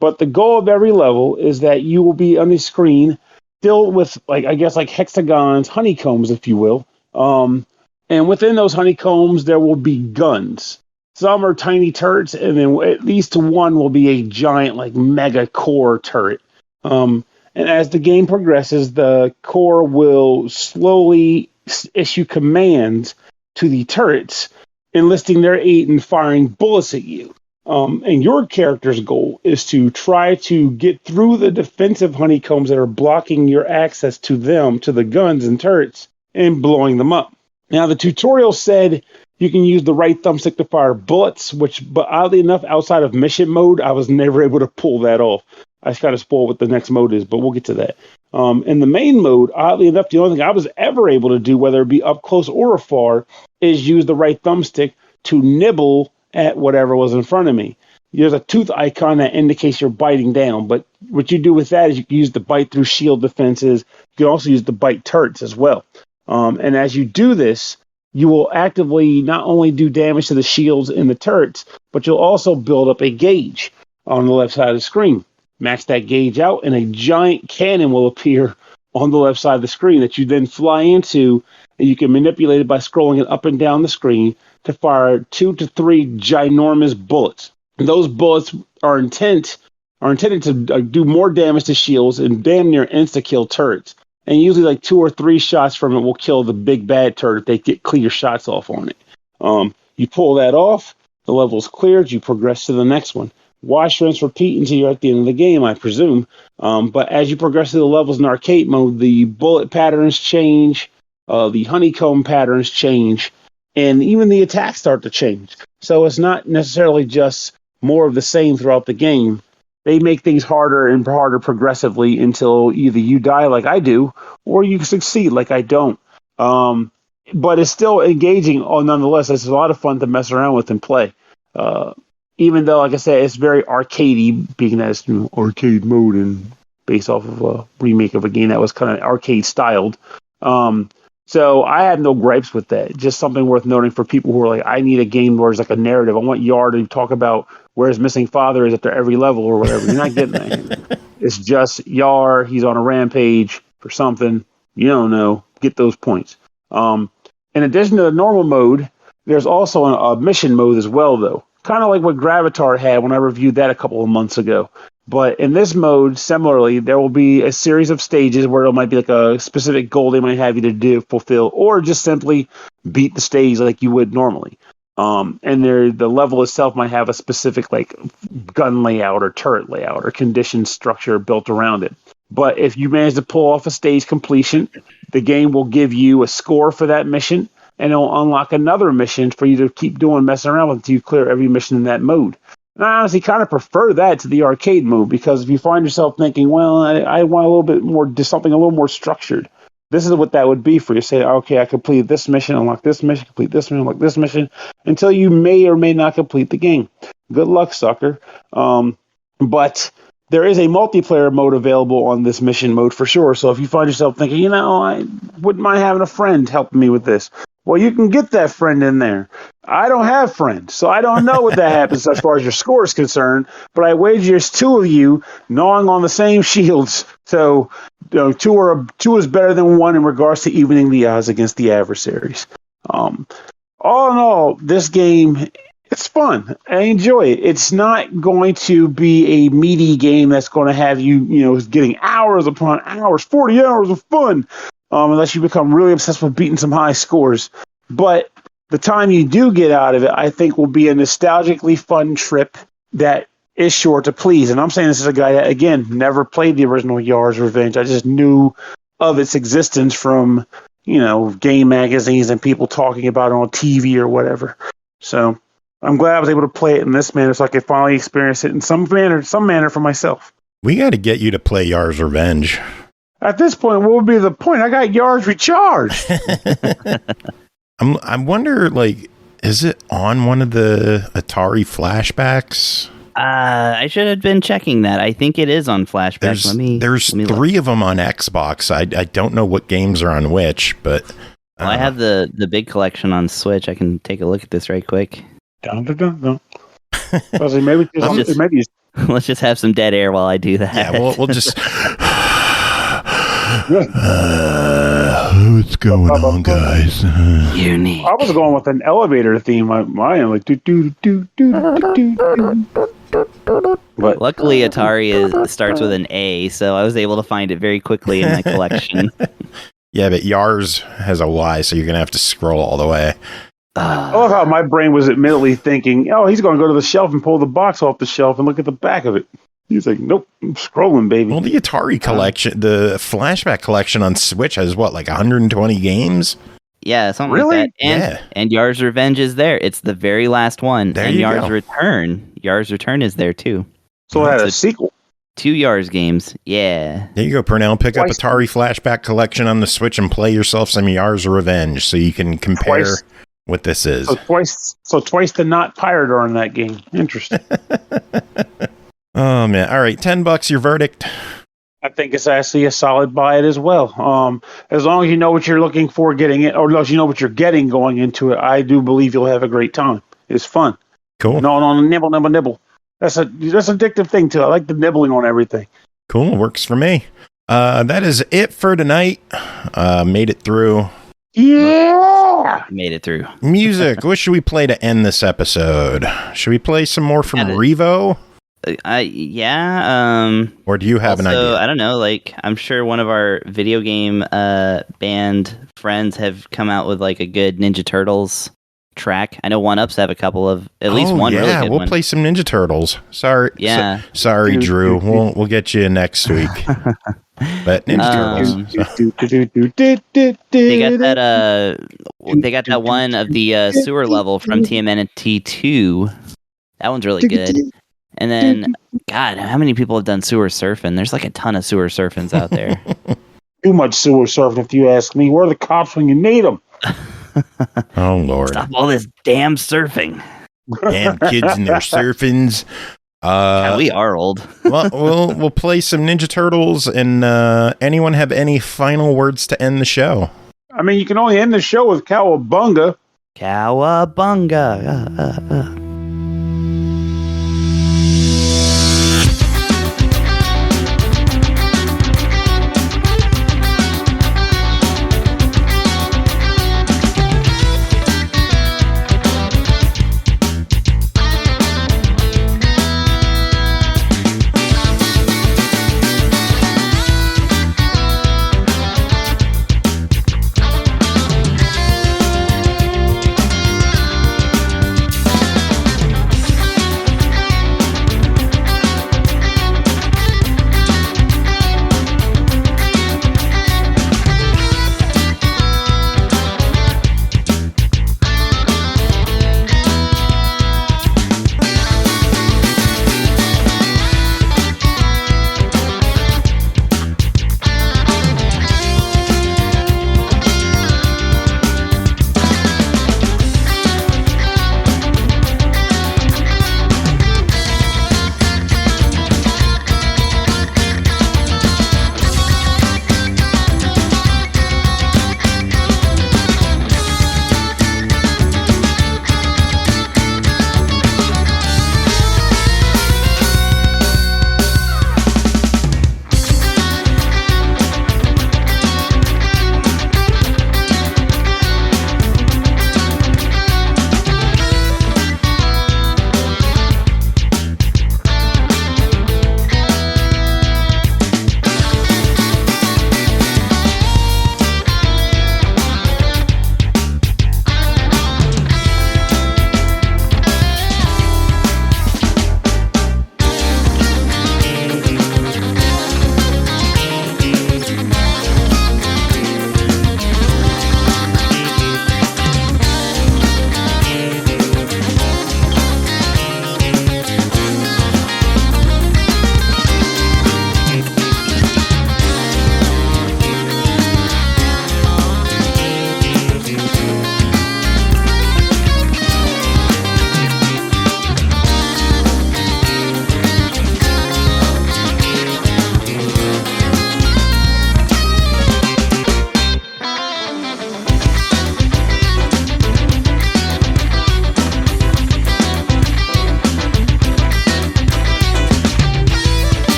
But the goal of every level is that you will be on the screen filled with, like hexagons, honeycombs, if you will. And within those honeycombs, there will be guns. Some are tiny turrets, and then at least one will be a giant, mega core turret. And as the game progresses, the core will slowly issue commands to the turrets, enlisting their aid and firing bullets at you. And your character's goal is to try to get through the defensive honeycombs that are blocking your access to them, to the guns and turrets, and blowing them up. Now, the tutorial said you can use the right thumbstick to fire bullets, but oddly enough, outside of mission mode, I was never able to pull that off. I just got to spoil what the next mode is, but we'll get to that. In the main mode, oddly enough, the only thing I was ever able to do, whether it be up close or afar, is use the right thumbstick to nibble at whatever was in front of me. There's a tooth icon that indicates you're biting down, but what you do with that is you can use the bite through shield defenses. You can also use the bite turrets as well. And as you do this, you will actively not only do damage to the shields and the turrets, but you'll also build up a gauge on the left side of the screen. Max that gauge out, and a giant cannon will appear on the left side of the screen that you then fly into, and you can manipulate it by scrolling it up and down the screen to fire 2 to 3 ginormous bullets. And those bullets are intended to do more damage to shields and damn near insta-kill turrets. And usually 2 or 3 shots from it will kill the big bad turret if they get clear shots off on it. You pull that off, the level's cleared, you progress to the next one. Wash, rinse, repeat until you're at the end of the game, I presume. But as you progress through the levels in arcade mode, the bullet patterns change, the honeycomb patterns change, and even the attacks start to change. So it's not necessarily just more of the same throughout the game. They make things harder and harder progressively until either you die like I do, or you succeed like I don't. But it's still engaging nonetheless. It's a lot of fun to mess around with and play. even though, like I said, it's very arcadey, being that it's arcade mode and based off of a remake of a game that was kind of arcade styled. So I have no gripes with that. Just something worth noting for people who are like, I need a game where it's like a narrative. I want Yar to talk about where his missing father is after every level or whatever. You're not getting that. It's just Yar. He's on a rampage for something. You don't know. Get those points. In addition to the normal mode, there's also a mission mode as well, though. Kind of like what Gravatar had when I reviewed that a couple of months ago. But in this mode, similarly, there will be a series of stages where it might be like a specific goal they might have you to fulfill, or just simply beat the stage like you would normally. And the level itself might have a specific like gun layout or turret layout or condition structure built around it. But if you manage to pull off a stage completion, the game will give you a score for that mission, and it'll unlock another mission for you to keep messing around with until you clear every mission in that mode. And I honestly kind of prefer that to the arcade mode, because if you find yourself thinking, well, I want a little bit more, something a little more structured, this is what that would be for you. Say, okay, I completed this mission, unlock this mission, complete this mission, unlock this mission, until you may or may not complete the game. Good luck, sucker. But there is a multiplayer mode available on this mission mode for sure. So if you find yourself thinking, I wouldn't mind having a friend helping me with this, well, you can get that friend in there. I don't have friends, so I don't know what that happens as far as your score is concerned, but I wager there's two of you gnawing on the same shields. So two is better than one in regards to evening the odds against the adversaries. All in all, this game, it's fun. I enjoy it. It's not going to be a meaty game that's going to have you, getting hours upon hours, 40 hours of fun. Unless you become really obsessed with beating some high scores. But the time you do get out of it, I think, will be a nostalgically fun trip that is sure to please. And I'm saying this is a guy that, again, never played the original Yars Revenge. I just knew of its existence from, game magazines and people talking about it on TV or whatever. So I'm glad I was able to play it in this manner so I could finally experience it in some manner for myself. We got to get you to play Yars Revenge. At this point, what would be the point? I got Yars recharged. I wonder, is it on one of the Atari flashbacks? I should have been checking that. I think it is on flashbacks. There's three of them on Xbox. I don't know what games are on which, but I have the big collection on Switch. I can take a look at this right quick. Maybe let's just have some dead air while I do that. Yeah, we'll just. What's going on, guys? Unique. I was going with an elevator theme. Mine like do do do do do do. But luckily, Atari starts with an A, so I was able to find it very quickly in my collection. Yeah, but Yars has a Y, so you're gonna have to scroll all the way. I love how my brain was admittedly thinking, he's going to go to the shelf and pull the box off the shelf and look at the back of it. He's like, nope, I'm scrolling, baby. Well, the Atari collection, the flashback collection on Switch has 120 games? Yeah, something really? Like that. And Yars Revenge is there. It's the very last one. There and you Yars go. Return. Yars Return is there too. So it had a sequel. 2 Yars games. Yeah. There you go, Pernell. Pick up Atari flashback collection on the Switch and play yourself some Yars Revenge so you can compare what this is. So twice the not pirate are in that game. Interesting. Oh, man. All right, $10, your verdict. I think it's actually a solid buy it as well. As long as you know what you're looking for getting it, or as you know what you're getting going into it, I do believe you'll have a great time. It's fun. Cool. No, nibble. That's an addictive thing, too. I like the nibbling on everything. Cool. Works for me. That is it for tonight. Made it through. Yeah! Made it through. Music. What should we play to end this episode? Should we play some more from Revo? Yeah. Or do you have an idea? I don't know. I'm sure one of our video game band friends have come out with a good Ninja Turtles track. I know OneUps have a couple of at least one really good one. Yeah, we'll play some Ninja Turtles. Sorry. Yeah. Sorry, Drew. We'll get you next week. But Ninja Turtles. They got that one of the sewer level from TMNT 2. That one's really good. And then, God, how many people have done sewer surfing? There's a ton of sewer surfings out there. Too much sewer surfing, if you ask me. Where are the cops when you need them? Oh, Lord. Stop all this damn surfing. Damn kids and their surfings. Yeah, we are old. Well, we'll play some Ninja Turtles, and anyone have any final words to end the show? I mean, you can only end the show with Cowabunga. Cowabunga.